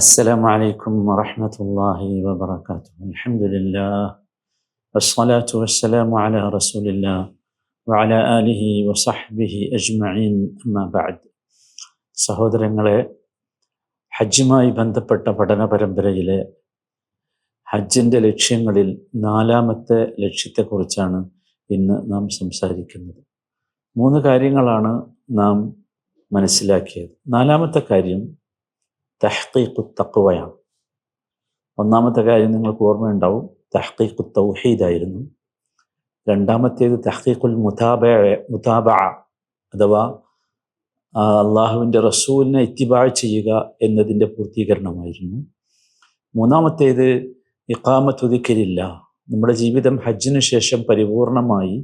السلام عليكم ورحمة الله وبركاته. الحمد لله والصلاة والسلام على رسول الله وعلى آله وصحبه أجمعين أما بعد. സഹോദരങ്ങളെ, ഹജ്ജുമായി ബന്ധപ്പെട്ട പഠന പരമ്പരയിലെ ഹജ്ജിൻ്റെ ലക്ഷ്യങ്ങളിൽ 4-ാമത്തെ ലക്ഷ്യത്തെക്കുറിച്ചാണ് ഇന്ന് നാം സംസാരിക്കുന്നത്. 3 കാര്യങ്ങളാണ് നാം മനസ്സിലാക്കിയത്. 4-ാമത്തെ കാര്യം തഹ്ഖീഖു തഖ്വയാണ്. 1-ാമത്തെ കാര്യം നിങ്ങൾക്ക് ഓർമ്മയുണ്ടാവും, തഹ്ഖീഖു തൗഹീദായിരുന്നു. 2-ാമത്തേത് തഹ്ഖീഖുൽ മുതാബഅ അഥവാ അള്ളാഹുവിൻ്റെ റസൂലിനെ ഇത്തിബാ ചെയ്യുക എന്നതിൻ്റെ പൂർത്തീകരണമായിരുന്നു. 3-ാമത്തേത് ഇഖാമത്തു ദിക്രില്ലാഹ്, നമ്മുടെ ജീവിതം ഹജ്ജിനു ശേഷം പരിപൂർണമായി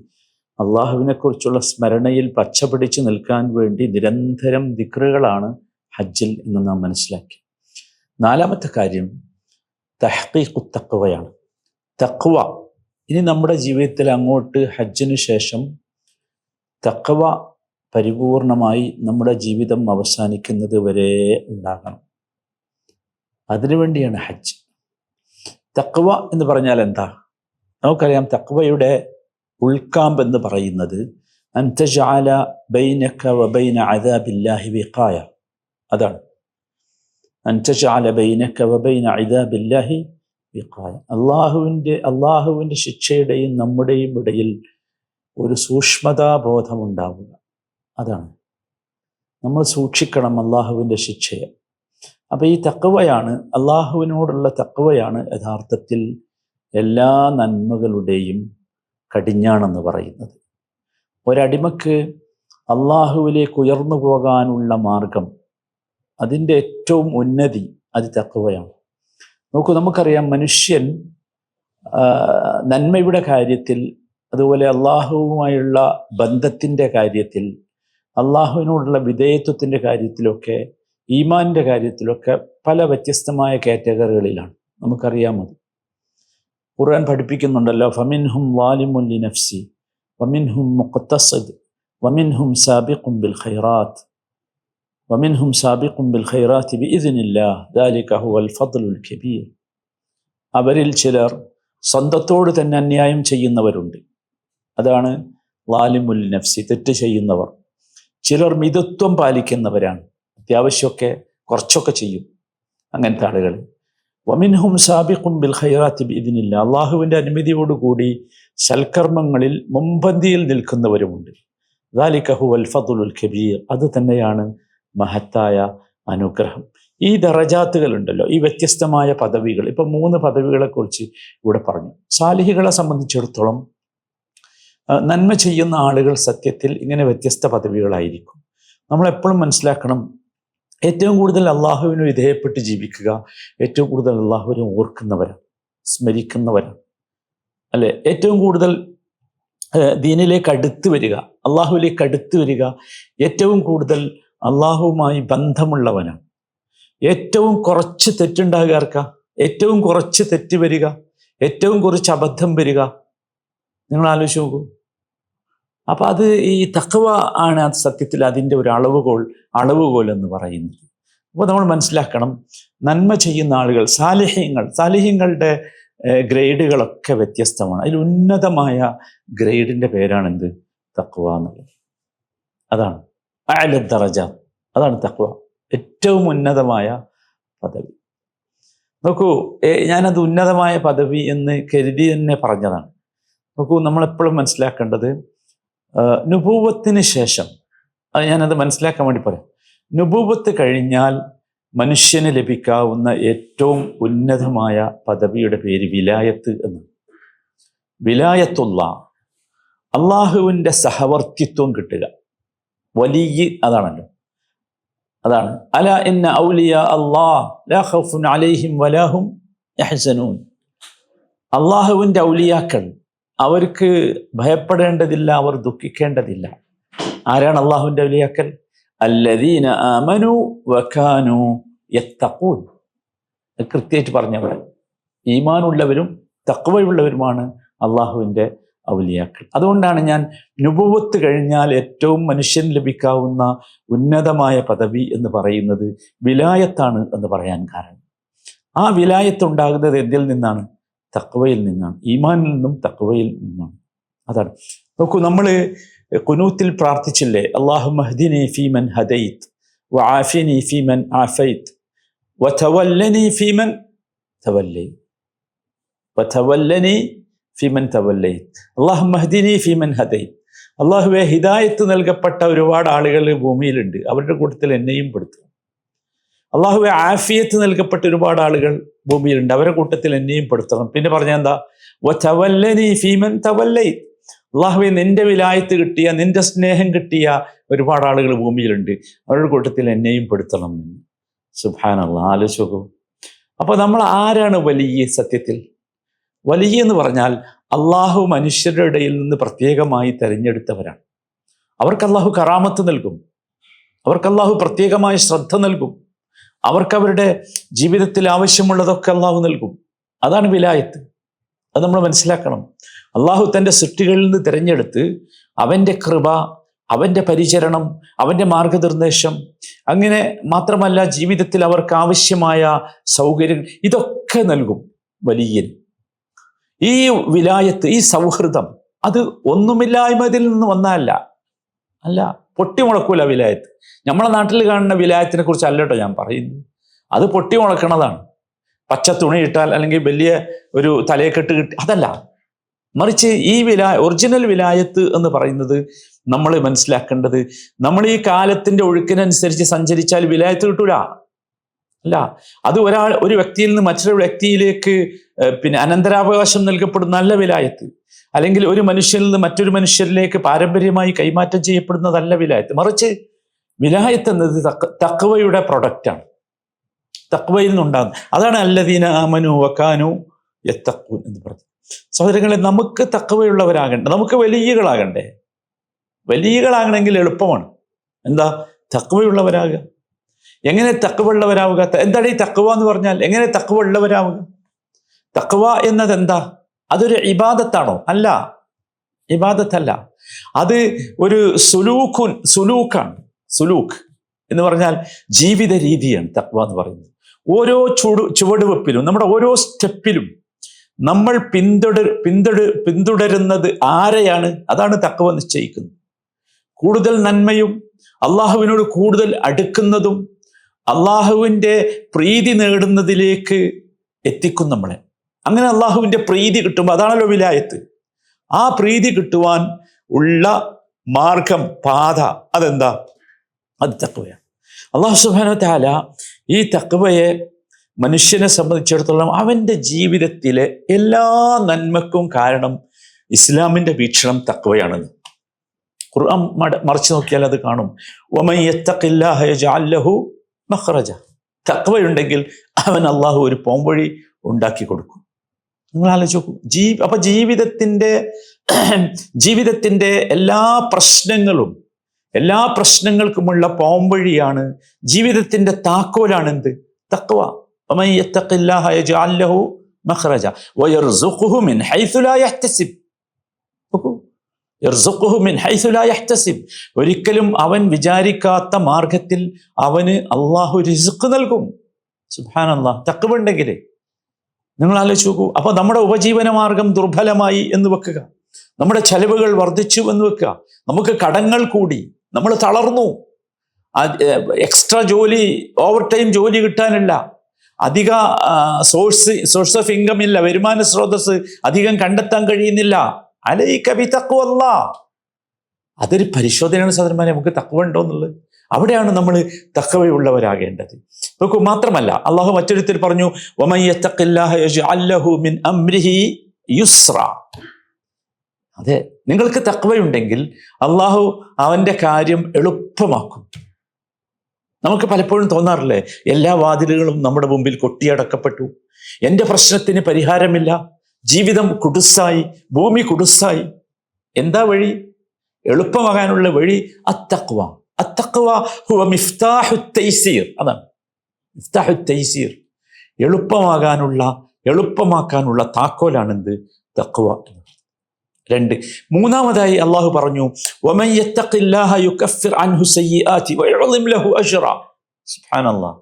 അള്ളാഹുവിനെക്കുറിച്ചുള്ള സ്മരണയിൽ പച്ചപിടിച്ചു നിൽക്കാൻ വേണ്ടി നിരന്തരം ദിക്റുകളാണ് ഹജ്ജിൽ എന്ന് നാം മനസ്സിലാക്കി. 4-ാമത്തെ കാര്യം തഹ്ഖീഖു തഖ്വയാണ്. തഖ്വ, ഇനി നമ്മുടെ ജീവിതത്തിൽ അങ്ങോട്ട് ഹജ്ജിനു ശേഷം തഖ്വ പരിപൂർണമായി നമ്മുടെ ജീവിതം അവസാനിക്കുന്നത് വരെ ഉണ്ടാകണം. അതിനുവേണ്ടിയാണ് ഹജ്ജ്. തഖ്വ എന്ന് പറഞ്ഞാൽ എന്താ? നമുക്കറിയാം, തഖ്വയുടെ ഉൾക്കാമ്പ് എന്ന് പറയുന്നത് അൻ തജ്അല ബൈനക വബൈന അദാബില്ലാഹി വിഖായ. അതാണ് അൻ തജ്അല ബൈനക വബൈന അദാബില്ലാഹി വിഖായ. അള്ളാഹുവിൻ്റെ ശിക്ഷയുടെയും നമ്മുടെയും ഇടയിൽ ഒരു സൂക്ഷ്മതാബോധമുണ്ടാവുക. അതാണ് നമ്മൾ സൂക്ഷിക്കണം അള്ളാഹുവിൻ്റെ ശിക്ഷയെ. അപ്പോൾ ഈ തഖ്വയാണ്, അള്ളാഹുവിനോടുള്ള തഖ്വയാണ് യഥാർത്ഥത്തിൽ എല്ലാ നന്മകളുടെയും കടിഞ്ഞാണെന്ന് പറയുന്നത്. ഒരടിമക്ക് അള്ളാഹുവിലേക്ക് ഉയർന്നു പോകാനുള്ള മാർഗം, അതിൻ്റെ ഏറ്റവും ഉന്നതി അത് തഖ്വയാണ്. നോക്കൂ, നമുക്കറിയാം, മനുഷ്യൻ നന്മയുടെ കാര്യത്തിൽ, അതുപോലെ അള്ളാഹുവുമായുള്ള ബന്ധത്തിൻ്റെ കാര്യത്തിൽ, അള്ളാഹുവിനോടുള്ള വിധേയത്വത്തിൻ്റെ കാര്യത്തിലൊക്കെ, ഈമാനിൻ്റെ കാര്യത്തിലൊക്കെ പല വ്യത്യസ്തമായ കാറ്റഗറികളിലാണ്. നമുക്കറിയാമത്. ഖുർആൻ പഠിപ്പിക്കുന്നുണ്ടല്ലോ, ഫമിൻഹും വാലിമുൻ ലിനഫ്സി വമിൻഹും മുഖ്തസിദ് വമിൻഹും സാബിഖുൻ ബിൽ ഖൈറാത്ത് വമിൻഹും സാബിഖുൻ ബിൽ ഖൈറാത്തി ബിഇദ്നില്ലാഹ് ദാലിക ഹുവൽ ഫദ്ലുൽ കബീർ. അവരിൽ ചിലർ സ്വന്തത്തോട് തന്നെ അന്യായം ചെയ്യുന്നവരുണ്ട്, അതാണ് വാലിമുൽ നഫ്സി, തെറ്റ് ചെയ്യുന്നവർ. ചിലർ മിതത്വം പാലിക്കുന്നവരാണ്, അത്യാവശ്യമൊക്കെ കുറച്ചൊക്കെ ചെയ്യും, അങ്ങനത്തെ ആളുകൾ. വമിൻഹും സാബിഖുൻ ബിൽ ഖൈറാത്തി ബിഇദ്നില്ലാഹ്, അള്ളാഹുവിൻ്റെ അനുമതിയോടുകൂടി സൽക്കർമ്മങ്ങളിൽ മുമ്പന്തിയിൽ നിൽക്കുന്നവരുമുണ്ട്. ദാലിക ഹുവൽ ഫദ്ലുൽ കബീർ, അത് തന്നെയാണ് മഹത്തായ അനുഗ്രഹം. ഈ ദറജാത്തുകൾ ഉണ്ടല്ലോ, ഈ വ്യത്യസ്തമായ പദവികൾ, ഇപ്പം 3 പദവികളെക്കുറിച്ച് ഇവിടെ പറഞ്ഞു. സാലിഹികളെ സംബന്ധിച്ചിടത്തോളം നന്മ ചെയ്യുന്ന ആളുകൾ സത്യത്തിൽ ഇങ്ങനെ വ്യത്യസ്ത പദവികളായിരിക്കും. നമ്മളെപ്പോഴും മനസ്സിലാക്കണം, ഏറ്റവും കൂടുതൽ അള്ളാഹുവിന് വിധേയപ്പെട്ട് ജീവിക്കുക, ഏറ്റവും കൂടുതൽ അള്ളാഹുവിനെ ഓർക്കുന്നവരാണ്, സ്മരിക്കുന്നവരാണ്, അല്ലെ? ഏറ്റവും കൂടുതൽ ദീനിലേക്ക് അടുത്ത് വരിക, അള്ളാഹുവിലേക്ക് അടുത്ത് വരിക, ഏറ്റവും കൂടുതൽ അള്ളാഹുവുമായി ബന്ധമുള്ളവനാണ്. ഏറ്റവും കുറച്ച് തെറ്റുണ്ടാകാർക്ക, ഏറ്റവും കുറച്ച് തെറ്റ് വരിക, ഏറ്റവും കുറച്ച് അബദ്ധം വരിക. നിങ്ങൾ ആലോചിച്ച് നോക്കൂ. അപ്പം അത് ഈ തഖ്വ ആണ് സത്യത്തിൽ അതിൻ്റെ ഒരു അളവുകോൽ എന്ന് പറയുന്നത്. അപ്പോൾ നമ്മൾ മനസ്സിലാക്കണം, നന്മ ചെയ്യുന്ന ആളുകൾ, സാലിഹ്യങ്ങളുടെ ഗ്രേഡുകളൊക്കെ വ്യത്യസ്തമാണ്. അതിൽ ഉന്നതമായ ഗ്രേഡിൻ്റെ പേരാണെന്ത്? തഖ്വ എന്നുള്ളത്. അതാണ് അഅ്ല ദറജാത്ത്, അതാണ് തഖ്വ, ഏറ്റവും ഉന്നതമായ പദവി. നോക്കൂ, ഞാനത് ഉന്നതമായ പദവി എന്ന് കരുതി തന്നെ പറഞ്ഞതാണ്. നോക്കൂ, നമ്മളെപ്പോഴും മനസ്സിലാക്കേണ്ടത്, നുബൂവത്തിന് ശേഷം, ഞാനത് മനസ്സിലാക്കാൻ വേണ്ടി പറയാം, നുബൂവത്ത് കഴിഞ്ഞാൽ മനുഷ്യന് ലഭിക്കാവുന്ന ഏറ്റവും ഉന്നതമായ പദവിയുടെ പേര് വിലായത്ത് എന്ന്. വിലായത്തുല്ലാഹ്, അള്ളാഹുവിൻ്റെ സഹവർത്തിത്വം കിട്ടുക. വലിയ അതാണല്ലോ, അതാണ് അല ഇന്ന ഔലിയ അല്ലാഹ് ലാ ഖൗഫുൻ അലൈഹിം വലാ ഹും യഹ്സനൂൻ. അള്ളാഹുവിൻ്റെ ഔലിയാക്കൾ, അവർക്ക് ഭയപ്പെടേണ്ടതില്ല, അവർ ദുഃഖിക്കേണ്ടതില്ല. ആരാണ് അള്ളാഹുവിൻ്റെ ഔലിയാക്കൾ? അല്ലദീന ആമനു വകാനു യത്തഖൂൻ. കൃത്യമായിട്ട് പറഞ്ഞവിടെ, ഈമാനുള്ളവരും തഖ്വയുള്ളവരുമാണ് അള്ളാഹുവിൻ്റെ ഔലിയാക്കൾ. അതുകൊണ്ടാണ് ഞാൻ നുബുവത്ത് കഴിഞ്ഞാൽ ഏറ്റവും മനുഷ്യന് ലഭിക്കാവുന്ന ഉന്നതമായ പദവി എന്ന് പറയുന്നത് വിലായത്താണ് എന്ന് പറയാൻ കാരണം. ആ വിലായത്ത് ഉണ്ടാകുന്നത് എന്തിൽ നിന്നാണ്? തഖ്വയിൽ നിന്നാണ്. ഈമാനിൽ നിന്നും തഖ്വയിൽ നിന്നാണ്. അതാണ്. നോക്കൂ, നമ്മൾ ഖുനൂത്തിൽ പ്രാർത്ഥിച്ചില്ലേ, അല്ലാഹുമ്മ ഹ്ദിനി ഫീമൻ ഹദൈത് വആഫിനി ഫീമൻ ആഫൈത് വതവല്ലനി ഫീമൻ തവല്ലൈത് വതവല്ലനി ഫീമൻ തവല്ലൈത്. അല്ലാഹുമ്മ ഹ്ദിനി ഫീമൻ ഹദൈത്. അല്ലാഹുവേ, ഹിദായത്ത് നൽകപ്പെട്ട ഒരുപാട് ആളുകൾ ഭൂമിയിലുണ്ട്, അവരുടെ കൂട്ടത്തിൽ എന്നെയും പെടുത്തുക. അല്ലാഹുവേ, ആഫിയത്ത് നൽകപ്പെട്ട ഒരുപാട് ആളുകൾ ഭൂമിയിലുണ്ട്, അവരുടെ കൂട്ടത്തിൽ എന്നെയും പെടുത്തണം. പിന്നെ പറഞ്ഞ എന്താ? വതവല്ലനി ഫീമൻ തവല്ലൈത്. അല്ലാഹുവേ, നിന്റെ വിലായത്ത് കിട്ടിയ, നിന്റെ സ്നേഹം കിട്ടിയ ഒരുപാട് ആളുകൾ ഭൂമിയിലുണ്ട്, അവരുടെ കൂട്ടത്തിൽ എന്നെയും പെടുത്തണം എന്ന്. സുബ്ഹാനല്ലാഹ്, ആലോചിച്ചു. അപ്പൊ നമ്മൾ ആരാണ് വലിയ? സത്യത്തിൽ വലിയ എന്ന് പറഞ്ഞാൽ അള്ളാഹു മനുഷ്യരുടെ ഇടയിൽ നിന്ന് പ്രത്യേകമായി തെരഞ്ഞെടുത്തവരാണ്. അവർക്ക് അള്ളാഹു കറാമത്ത് നൽകും, അവർക്ക് അള്ളാഹു പ്രത്യേകമായ ശ്രദ്ധ നൽകും, അവർക്ക് അവരുടെ ജീവിതത്തിൽ ആവശ്യമുള്ളതൊക്കെ അള്ളാഹു നൽകും. അതാണ് വിലായത്ത്. അത് നമ്മൾ മനസ്സിലാക്കണം. അള്ളാഹു തൻ്റെ സൃഷ്ടികളിൽ നിന്ന് തിരഞ്ഞെടുത്ത് അവൻ്റെ കൃപ, അവൻ്റെ പരിചരണം, അവൻ്റെ മാർഗനിർദ്ദേശം, അങ്ങനെ മാത്രമല്ല ജീവിതത്തിൽ അവർക്ക് ആവശ്യമായ സൗകര്യം, ഇതൊക്കെ നൽകും വലിയൻ. ഈ വിലായത്ത്, ഈ സൗഹൃദം, അത് ഒന്നുമില്ലായ്മതിൽ നിന്ന് വന്നതല്ല. അല്ല, പൊട്ടിമുളക്കൂല വിലായത്ത്. നമ്മളെ നാട്ടിൽ കാണുന്ന വിലായത്തിനെ കുറിച്ച് അല്ലട്ടോ ഞാൻ പറയുന്നത്. അത് പൊട്ടിമുളക്കണതാണ്. പച്ച തുണി ഇട്ടാൽ അല്ലെങ്കിൽ വലിയ ഒരു തലയെക്കെട്ട് കിട്ടി, അതല്ല. മറിച്ച് ഈ ഒറിജിനൽ വിലായത്ത് എന്ന് പറയുന്നത് നമ്മൾ മനസ്സിലാക്കേണ്ടത്, നമ്മൾ ഈ കാലത്തിന്റെ ഒഴുക്കിനനുസരിച്ച് സഞ്ചരിച്ചാൽ വിലായത്ത് കിട്ടൂല. അല്ല, അത് ഒരു വ്യക്തിയിൽ നിന്ന് മറ്റൊരു വ്യക്തിയിലേക്ക് അനന്തരാവകാശം നൽകപ്പെടുന്ന നല്ല വിലായത്ത്, അല്ലെങ്കിൽ ഒരു മനുഷ്യനിൽ നിന്ന് മറ്റൊരു മനുഷ്യരിലേക്ക് പാരമ്പര്യമായി കൈമാറ്റം ചെയ്യപ്പെടുന്നതല്ല വിലായത്ത്. മറിച്ച് വിലായത്ത് എന്നത് തഖ്വയുടെ പ്രൊഡക്റ്റാണ്, തഖ്വയിൽ നിന്നുണ്ടാകുന്നത്. അതാണ് അല്ലദീന ആമനു വകാനു യത്തഖൂൻ എന്ന് പറഞ്ഞു. സഹോദരങ്ങളെ, നമുക്ക് തഖ്വയുള്ളവരാകണ്ടേ, നമുക്ക് വലിയകളാകണ്ടേ? വലിയകളാകണമെങ്കിൽ എളുപ്പമാണ്. എന്താ? തഖ്വയുള്ളവരാകുക. എങ്ങനെ തഖ്വ ഉള്ളവരാവുക? എന്താണ് ഈ തഖ്വ എന്ന് പറഞ്ഞാൽ? എങ്ങനെ തഖ്വ ഉള്ളവരാവുക? തഖ്വ എന്നത് എന്താ? അതൊരു ഇബാദത്താണോ? അല്ല, ഇബാദത്തല്ല. അത് ഒരു സുലൂക്കാണ്. സുലൂക്ക് എന്ന് പറഞ്ഞാൽ ജീവിത രീതിയാണ് തഖ്വ എന്ന് പറയുന്നത്. ഓരോ ചുവടുവെപ്പിലും, നമ്മുടെ ഓരോ സ്റ്റെപ്പിലും നമ്മൾ പിന്തുടരുന്നത് ആരെയാണ്? അതാണ് തഖ്വ നിശ്ചയിക്കുന്നത്. കൂടുതൽ നന്മയും അള്ളാഹുവിനോട് കൂടുതൽ അടുക്കുന്നതും അള്ളാഹുവിൻ്റെ പ്രീതി നേടുന്നതിലേക്ക് എത്തിക്കും നമ്മളെ. അങ്ങനെ അള്ളാഹുവിൻ്റെ പ്രീതി കിട്ടുമ്പോൾ, അതാണല്ലോ വിലായത്ത്. ആ പ്രീതി കിട്ടുവാൻ ഉള്ള മാർഗം, പാത, അതെന്താ? അത് തഖ്വയാണ്. അള്ളാഹു സുബ്ഹാനഹു വ തആല ഈ തഖ്വയെ മനുഷ്യനെ സംബന്ധിച്ചിടത്തോളം അവൻ്റെ ജീവിതത്തിലെ എല്ലാ നന്മക്കും കാരണം ഇസ്ലാമിൻ്റെ വീക്ഷണം തഖ്വയാണെന്ന്. ഖുർആൻ മറിച്ച് നോക്കിയാൽ അത് കാണും. വമൻ യത്തഖില്ലാഹ യജ്അൽ ലഹു മഖ്റജ. തഖ്വയുണ്ടെങ്കിൽ അവൻ അള്ളാഹു ഒരു പോംവഴി ഉണ്ടാക്കി കൊടുക്കും. നിങ്ങൾ ആലോചിച്ച് നോക്കൂ. അപ്പൊ ജീവിതത്തിന്റെ എല്ലാ പ്രശ്നങ്ങൾക്കുമുള്ള പോംവഴിയാണ്, ജീവിതത്തിന്റെ താക്കോലാണ് എന്ത്? തഖ്വ. വമൻ യത്തഖില്ലാഹ യജ്അൽ ലഹു മഖ്റജ വയർസുഖുഹു മിൻ ഹൈസു ലാ യഹ്തസിബ്. യർസുഖുഹു മിൻ ഹൈസു ലാ യഹ്തസിബ്. ഒരിക്കലും അവൻ വിചാരിക്കാത്ത മാർഗത്തിൽ അവന് അള്ളാഹു റിസ്ക് നൽകും. സുബ്ഹാനല്ലാഹ്. തഖ്വ ഉണ്ടെങ്കിൽ നിങ്ങൾ ആലോചിച്ച് നോക്കൂ. അപ്പൊ നമ്മുടെ ഉപജീവന മാർഗം ദുർബലമായി എന്ന് വെക്കുക, നമ്മുടെ ചെലവുകൾ വർദ്ധിച്ചു എന്ന് വെക്കുക, നമുക്ക് കടങ്ങൾ കൂടി, നമ്മൾ തളർന്നു, എക്സ്ട്രാ ജോലി, ഓവർ ടൈം ജോലി കിട്ടാനില്ല, അധിക സോഴ്സ് ഓഫ് ഇൻകം ഇല്ല, വരുമാന സ്രോതസ് അധികം കണ്ടെത്താൻ കഴിയുന്നില്ല. അലൈക ബിതഖ്വല്ലാഹ്. അതൊരു പരിശോധനയാണ് സഹോദരന്മാരെ, നമുക്ക് തഖ്വ ഉണ്ടോ എന്നുള്ളത്. അവിടെയാണ് നമ്മൾ തഖ്വയുള്ളവരാകേണ്ടത്. നോക്കൂ, മാത്രമല്ല അള്ളാഹു മറ്റൊരുത്തിൽ പറഞ്ഞു, വമൻ യത്തഖില്ലാഹ യജ്അൽ ലഹു മിൻ അംരിഹി യുസ്റ. അതെ, നിങ്ങൾക്ക് തഖ്വയുണ്ടെങ്കിൽ അള്ളാഹു അവൻ്റെ കാര്യം എളുപ്പമാക്കും. നമുക്ക് പലപ്പോഴും തോന്നാറില്ലേ, എല്ലാ വാതിലുകളും നമ്മുടെ മുമ്പിൽ കൊട്ടിയടക്കപ്പെട്ടു, എൻ്റെ പ്രശ്നത്തിന് പരിഹാരമില്ല, ജീവിതം കുടുസായി, ഭൂമി കുടുസായി. എന്താ വഴി? എളുപ്പമാകാനുള്ള വഴി അത്തഖ്വ. അത്തഖ്വ ഹുവ മിഫ്താഹു തൈസീർ. അതാണ് മിഫ്താഹു തൈസീർ. എളുപ്പമാക്കാനുള്ള താക്കോലാണെന്ത്? തഖ്വ. 2. മൂന്നാമതായി അള്ളാഹു പറഞ്ഞു, വമൻ യത്തഖില്ലാഹ യുകഫിർ അൻഹു സയ്യിആതി വയഉളിം ലഹു അജ്റ. സുബ്ഹാനല്ലാഹ്.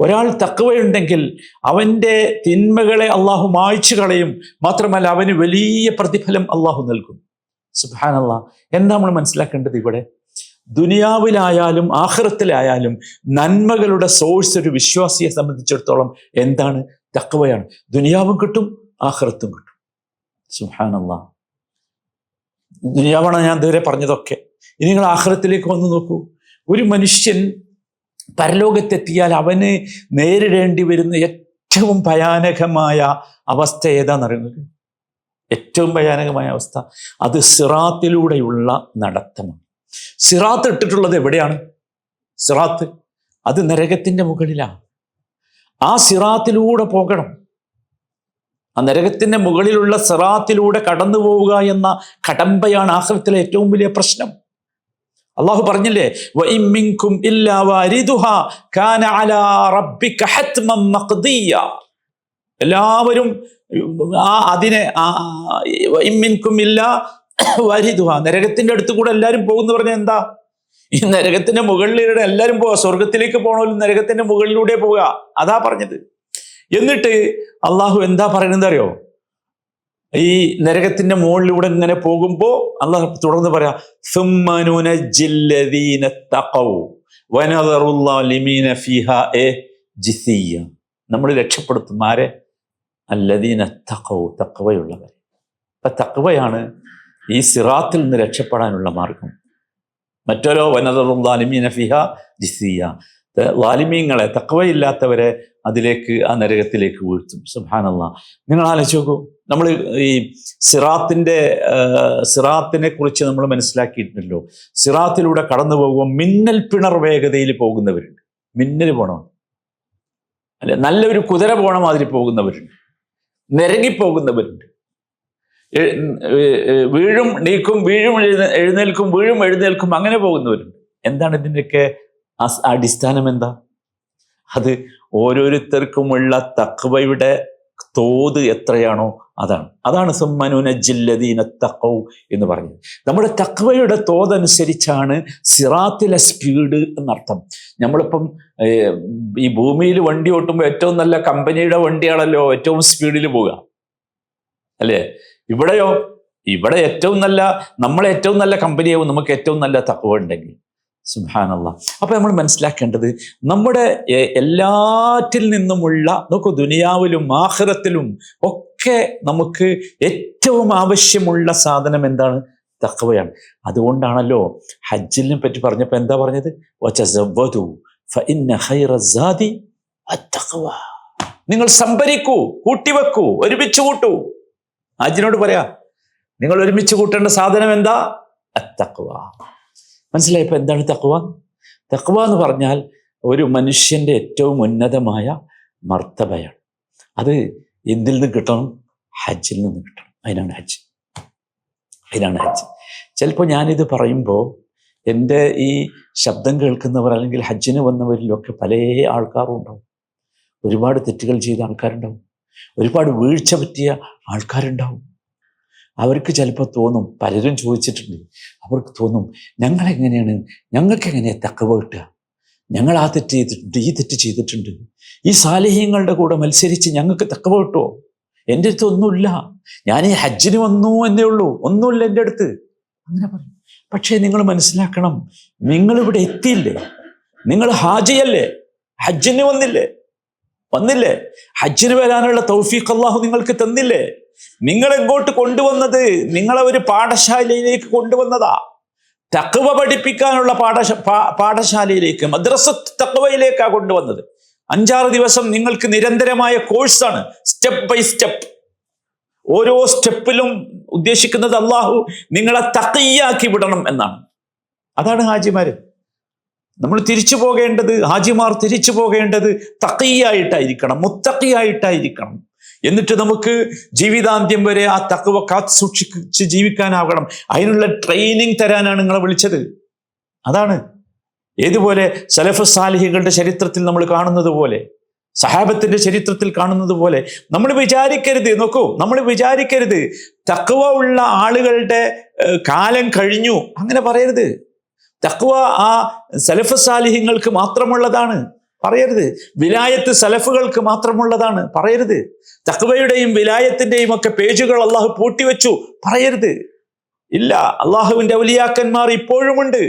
ഒരാൾ തഖ്വയുണ്ടെങ്കിൽ അവൻ്റെ തിന്മകളെ അള്ളാഹു മായ്ച്ചു കളയും. മാത്രമല്ല അവന് വലിയ പ്രതിഫലം അള്ളാഹു നൽകും. സുബ്ഹാനല്ലാഹ്. എന്താ നമ്മൾ മനസ്സിലാക്കേണ്ടത് ഇവിടെ? ദുനിയാവിലായാലും ആഖിറത്തിലായാലും നന്മകളുടെ സോഴ്സ് ഒരു വിശ്വാസിയെ സംബന്ധിച്ചിടത്തോളം എന്താണ്? തഖ്വയാണ്. ദുനിയാവും കിട്ടും, ആഖിറത്തും കിട്ടും. സുബ്ഹാനല്ലാഹ്. ദുനിയാവാണ് ഞാൻ ഇതുവരെ പറഞ്ഞതൊക്കെ. ഇനി നിങ്ങൾ ആഖിറത്തിലേക്ക് വന്ന് നോക്കൂ. ഒരു മനുഷ്യൻ പരലോകത്തെത്തിയാൽ അവന് നേരിടേണ്ടി വരുന്ന ഏറ്റവും ഭയാനകമായ അവസ്ഥ ഏതാണെന്നറിയുന്നത്? ഏറ്റവും ഭയാനകമായ അവസ്ഥ അത് സിറാത്തിലൂടെയുള്ള നടത്തമാണ്. സിറാത്ത് ഇട്ടിട്ടുള്ളത് എവിടെയാണ്? സിറാത്ത് അത് നരകത്തിന്റെ മുകളിലാണ്. ആ സിറാത്തിലൂടെ പോകണം. ആ നരകത്തിന്റെ മുകളിലുള്ള സിറാത്തിലൂടെ കടന്നു പോവുക എന്ന കടമ്പയാണ് ആഖിറത്തിലെ ഏറ്റവും വലിയ പ്രശ്നം. അള്ളാഹു പറഞ്ഞില്ലേ, വഇൻ മിൻകും ഇല്ലാ വാരിദുഹാ കാന അലാ റബ്ബിക ഹത്മൻ മഖ്ദിയ. എല്ലാവരും വഇൻ മിൻകും ഇല്ലാ വാരിദുഹാ, നരകത്തിന്റെ അടുത്ത് കൂടെ എല്ലാവരും പോകുന്ന പറഞ്ഞാൽ എന്താ? ഈ നരകത്തിന്റെ മുകളിലൂടെ എല്ലാവരും പോവുക. സ്വർഗത്തിലേക്ക് പോകണമെങ്കിൽ നരകത്തിന്റെ മുകളിലൂടെ പോവുക. അതാ പറഞ്ഞത്. എന്നിട്ട് അള്ളാഹു എന്താ പറയുന്നത് അറിയോ? ഈ നരകത്തിന്റെ മുകളിലൂടെ ഇങ്ങനെ പോകുമ്പോ അള്ളാഹു തുടർന്ന് പറയാ, സുമ്മ നുനജ്ജിൽ ലദീന തഖൗ വനദറുൽ ളാലിമീന ഫീഹാ ജിസിയ്യ. നമ്മൾ രക്ഷപ്പെടുത്തും ആരെ? അല്ലദീന തഖൗ, തഖ്വയുള്ളവരെ. അപ്പൊ തഖ്വയാണ് ഈ സിറാത്തിൽ നിന്ന് രക്ഷപ്പെടാനുള്ള മാർഗം. മറ്റോരോ വനദറുൽ ളാലിമീന ഫീഹാ ജിസിയ്യ, ളാലിമീങ്ങളെ, തഖ്വയില്ലാത്തവരെ അതിലേക്ക്, ആ നരകത്തിലേക്ക് വീഴ്ത്തും. സുബ്ഹാനല്ലാഹ്. നിങ്ങൾ ആലോചിച്ച് നോക്കൂ. നമ്മൾ ഈ സിറാത്തിനെ കുറിച്ച് നമ്മൾ മനസ്സിലാക്കിയിട്ടുണ്ടല്ലോ. സിറാത്തിലൂടെ കടന്നു പോകുമ്പോൾ മിന്നൽ പിണർ വേഗതയിൽ പോകുന്നവരുണ്ട്. മിന്നൽ പോണം അല്ലെ, നല്ലൊരു കുതിര പോണ മാതിരി പോകുന്നവരുണ്ട്, നിരങ്ങിപ്പോകുന്നവരുണ്ട്. വീഴും നീക്കും, വീഴും എഴുന്നേൽക്കും, വീഴും എഴുന്നേൽക്കും, അങ്ങനെ പോകുന്നവരുണ്ട്. എന്താണ് ഇതിൻ്റെയൊക്കെ അടിസ്ഥാനം? എന്താ? അത് ഓരോരുത്തർക്കുമുള്ള തഖ്വയുടെ തോത് എത്രയാണോ അതാണ് സുമ്മ നുനജ്ജിൽ ലദീന തഖൗ എന്ന് പറഞ്ഞത്. നമ്മുടെ തഖ്വയുടെ തോതനുസരിച്ചാണ് സിറാത്തിലെ സ്പീഡ് എന്നർത്ഥം. നമ്മളിപ്പം ഈ ഭൂമിയിൽ വണ്ടി ഓട്ടുമ്പോൾ ഏറ്റവും നല്ല കമ്പനിയുടെ വണ്ടിയാണല്ലോ ഏറ്റവും സ്പീഡിൽ പോവുക, അല്ലേ? ഇവിടെയോ? ഇവിടെ നമ്മളെ ഏറ്റവും നല്ല കമ്പനിയാവും നമുക്ക് ഏറ്റവും നല്ല തഖ്വ ഉണ്ടെങ്കിൽ. സുബ്ഹാനല്ലാഹ്. അപ്പൊ നമ്മൾ മനസ്സിലാക്കേണ്ടത് നമ്മുടെ എല്ലാറ്റിൽ നിന്നുമുള്ള, നോക്കൂ, ദുനിയാവിലും ആഖിറത്തിലും ഒക്കെ നമുക്ക് ഏറ്റവും ആവശ്യമുള്ള സാധനം എന്താണ്? തഖ്വയാണ്. അതുകൊണ്ടാണല്ലോ ഹജ്ജിനെ പറ്റി പറഞ്ഞപ്പോൾ എന്താ പറഞ്ഞത്? വതസവ്വദു ഫഇന്ന ഖൈറസ്സാദി അത്തഖ്വ. നിങ്ങൾ സംഭരിക്കൂ, കൂട്ടിവെക്കൂ, ഒരുമിച്ച് കൂട്ടൂ. ഹജ്ജിനോട് പറയാ, നിങ്ങൾ ഒരുമിച്ച് കൂട്ടേണ്ട സാധനം എന്താ? അത്തഖ്വ. മനസ്സിലായപ്പോൾ എന്താണ് തഖ്വ? തഖ്വ എന്ന് പറഞ്ഞാൽ ഒരു മനുഷ്യന്റെ ഏറ്റവും ഉന്നതമായ മർത്തബയാണ്. അത് എന്തിൽ നിന്ന് കിട്ടണം? ഹജ്ജിൽ നിന്ന് കിട്ടണം. അതിനാണ് ഹജ്ജ്. ചിലപ്പോൾ ഞാനിത് പറയുമ്പോൾ എൻ്റെ ഈ ശബ്ദം കേൾക്കുന്നവർ അല്ലെങ്കിൽ ഹജ്ജിന് വന്നവരിലൊക്കെ പല ആൾക്കാരും ഉണ്ടാവും. ഒരുപാട് തെറ്റുകൾ ചെയ്ത ആൾക്കാരുണ്ടാവും, ഒരുപാട് വീഴ്ച പറ്റിയ ആൾക്കാരുണ്ടാവും. അവർക്ക് ചിലപ്പോൾ തോന്നും, പലരും ചോദിച്ചിട്ടുണ്ട്, അവർക്ക് തോന്നും, ഞങ്ങൾക്ക് എങ്ങനെയാണ് തഖ്വ കിട്ടുക? ഞങ്ങൾ ആ തെറ്റ് ചെയ്തിട്ടുണ്ട്, ഈ തെറ്റ് ചെയ്തിട്ടുണ്ട്, ഈ സാലിഹ്യങ്ങളുടെ കൂടെ മത്സരിച്ച് ഞങ്ങൾക്ക് തഖ്വ കിട്ടുമോ? എൻ്റെ അടുത്ത് ഒന്നുമില്ല, ഞാൻ ഈ ഹജ്ജിന് വന്നു എന്നേ ഉള്ളൂ, ഒന്നുമില്ല എൻ്റെ അടുത്ത്, അങ്ങനെ പറയും. പക്ഷേ നിങ്ങൾ മനസ്സിലാക്കണം, നിങ്ങളിവിടെ എത്തിയില്ലേ, നിങ്ങൾ ഹാജിയല്ലേ, ഹജ്ജിന് വന്നില്ലേ? ഹജ്ജിന് വരാനുള്ള തൗഫീഖ് അല്ലാഹു നിങ്ങൾക്ക് തന്നില്ലേ? നിങ്ങളെങ്ങോട്ട് കൊണ്ടുവന്നത്? നിങ്ങളെ ഒരു പാഠശാലയിലേക്ക് കൊണ്ടുവന്നതാ. തഖ്വ പഠിപ്പിക്കാനുള്ള പാഠശാലയിലേക്ക്, മദ്രസത്ത് തഖ്വയിലേക്കാ കൊണ്ടുവന്നത്. 5-6 ദിവസം നിങ്ങൾക്ക് നിരന്തരമായ കോഴ്സാണ്, സ്റ്റെപ്പ് ബൈ സ്റ്റെപ്പ്. ഓരോ സ്റ്റെപ്പിലും ഉദ്ദേശിക്കുന്നത് അല്ലാഹു നിങ്ങളെ തഖിയാക്കി വിടണം എന്നാണ്. അതാണ് ഹാജിമാര്. നമ്മൾ തിരിച്ചു പോകേണ്ടത്, ഹാജിമാർ തിരിച്ചു പോകേണ്ടത് തഖിയായിട്ടായിരിക്കണം, മുത്തഖിയായിട്ടായിരിക്കണം. എന്നിട്ട് നമുക്ക് ജീവിതാന്ത്യം വരെ ആ തഖ്വ കാത്ത് സൂക്ഷിച്ച് ജീവിക്കാനാകണം. അതിനുള്ള ട്രെയിനിങ് തരാനാണ് നിങ്ങളെ വിളിച്ചത്. അതാണ്. ഏതുപോലെ സലഫ് സാലിഹികളുടെ ചരിത്രത്തിൽ നമ്മൾ കാണുന്നത് പോലെ, സഹാബത്തിന്റെ ചരിത്രത്തിൽ കാണുന്നത് പോലെ നമ്മൾ വിചാരിക്കരുത്, നോക്കൂ, നമ്മൾ വിചാരിക്കരുത് തഖ്വ ഉള്ള ആളുകളുടെ കാലം കഴിഞ്ഞു, അങ്ങനെ പറയരുത്. തഖ്വ ആ സലഫ് സാലിഹിങ്ങൾക്ക് മാത്രമുള്ളതാണ്. പറയരുത്. വിലായത്ത് സലഫുകൾക്ക് മാത്രമുള്ളതാണ്, പറയരുത്. തഖ്വയുടെയും വിലായത്തിന്റെയും ഒക്കെ പേജുകൾ അള്ളാഹു പൂട്ടിവെച്ചു, പറയരുത്. ഇല്ല, അള്ളാഹുവിന്റെ ഔലിയാക്കന്മാർ ഇപ്പോഴുമുണ്ട്.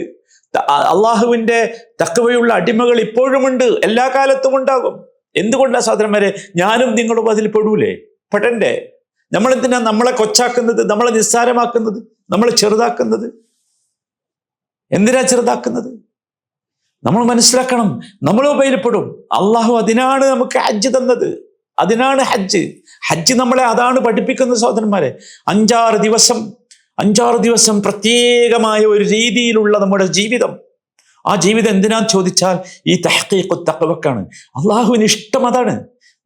അള്ളാഹുവിന്റെ തഖ്വയുള്ള അടിമകൾ ഇപ്പോഴുമുണ്ട്, എല്ലാ കാലത്തും ഉണ്ടാകും. എന്തുകൊണ്ടാണ് സഹോദരന്മാരെ ഞാനും നിങ്ങളും അതിൽ പെടൂലേ? പെടണ്ടേ? നമ്മളെന്തിനാ നമ്മളെ കൊച്ചാക്കുന്നത്, നമ്മളെ നിസ്സാരമാക്കുന്നത്, നമ്മളെ ചെറുതാക്കുന്നത്? എന്തിനാ ചെറുതാക്കുന്നത്? നമ്മൾ മനസ്സിലാക്കണം, നമ്മൾ ഉപയിൽപ്പെടും. അള്ളാഹു അതിനാണ് നമുക്ക് ഹജ്ജ് തന്നത്, അതിനാണ് ഹജ്ജ്. ഹജ്ജ് നമ്മളെ അതാണ് പഠിപ്പിക്കുന്നത് സഹോദരന്മാരെ. 5-6 ദിവസം പ്രത്യേകമായ ഒരു രീതിയിലുള്ള നമ്മുടെ ജീവിതം. ആ ജീവിതം എന്തിനാന്ന് ചോദിച്ചാൽ ഈ തഹ്ഖീഖു തഖ്വക്കാണ്. അള്ളാഹുവിന് ഇഷ്ടം അതാണ്.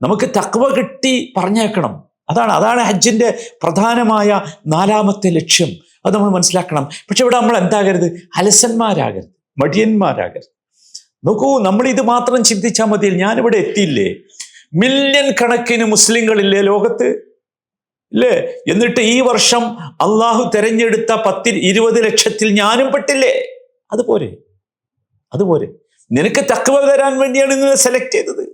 നമുക്ക് തഖ്വ കിട്ടി പറഞ്ഞേക്കണം. അതാണ് ഹജ്ജിന്റെ പ്രധാനമായ 4ാമത്തെ ലക്ഷ്യം. അത് നമ്മൾ മനസ്സിലാക്കണം. പക്ഷെ ഇവിടെ നമ്മൾ എന്താകരുത്? അലസന്മാരാകരുത്, മടിയന്മാരാകരുത്. നോക്കൂ, നമ്മൾ ഇത് മാത്രം ചിന്തിച്ചാൽ മതി. ഞാനിവിടെ എത്തിയില്ലേ? മില്യൺ കണക്കിന് മുസ്ലിങ്ങളില്ലേ ലോകത്ത്, ഇല്ലേ? എന്നിട്ട് ഈ വർഷം അള്ളാഹു തെരഞ്ഞെടുത്ത 10-20 ലക്ഷത്തിൽ ഞാനും പെട്ടില്ലേ? അതുപോലെ നിനക്ക് തഖ്വ തരാൻ വേണ്ടിയാണ് നിന്നെ സെലക്ട് ചെയ്തത്.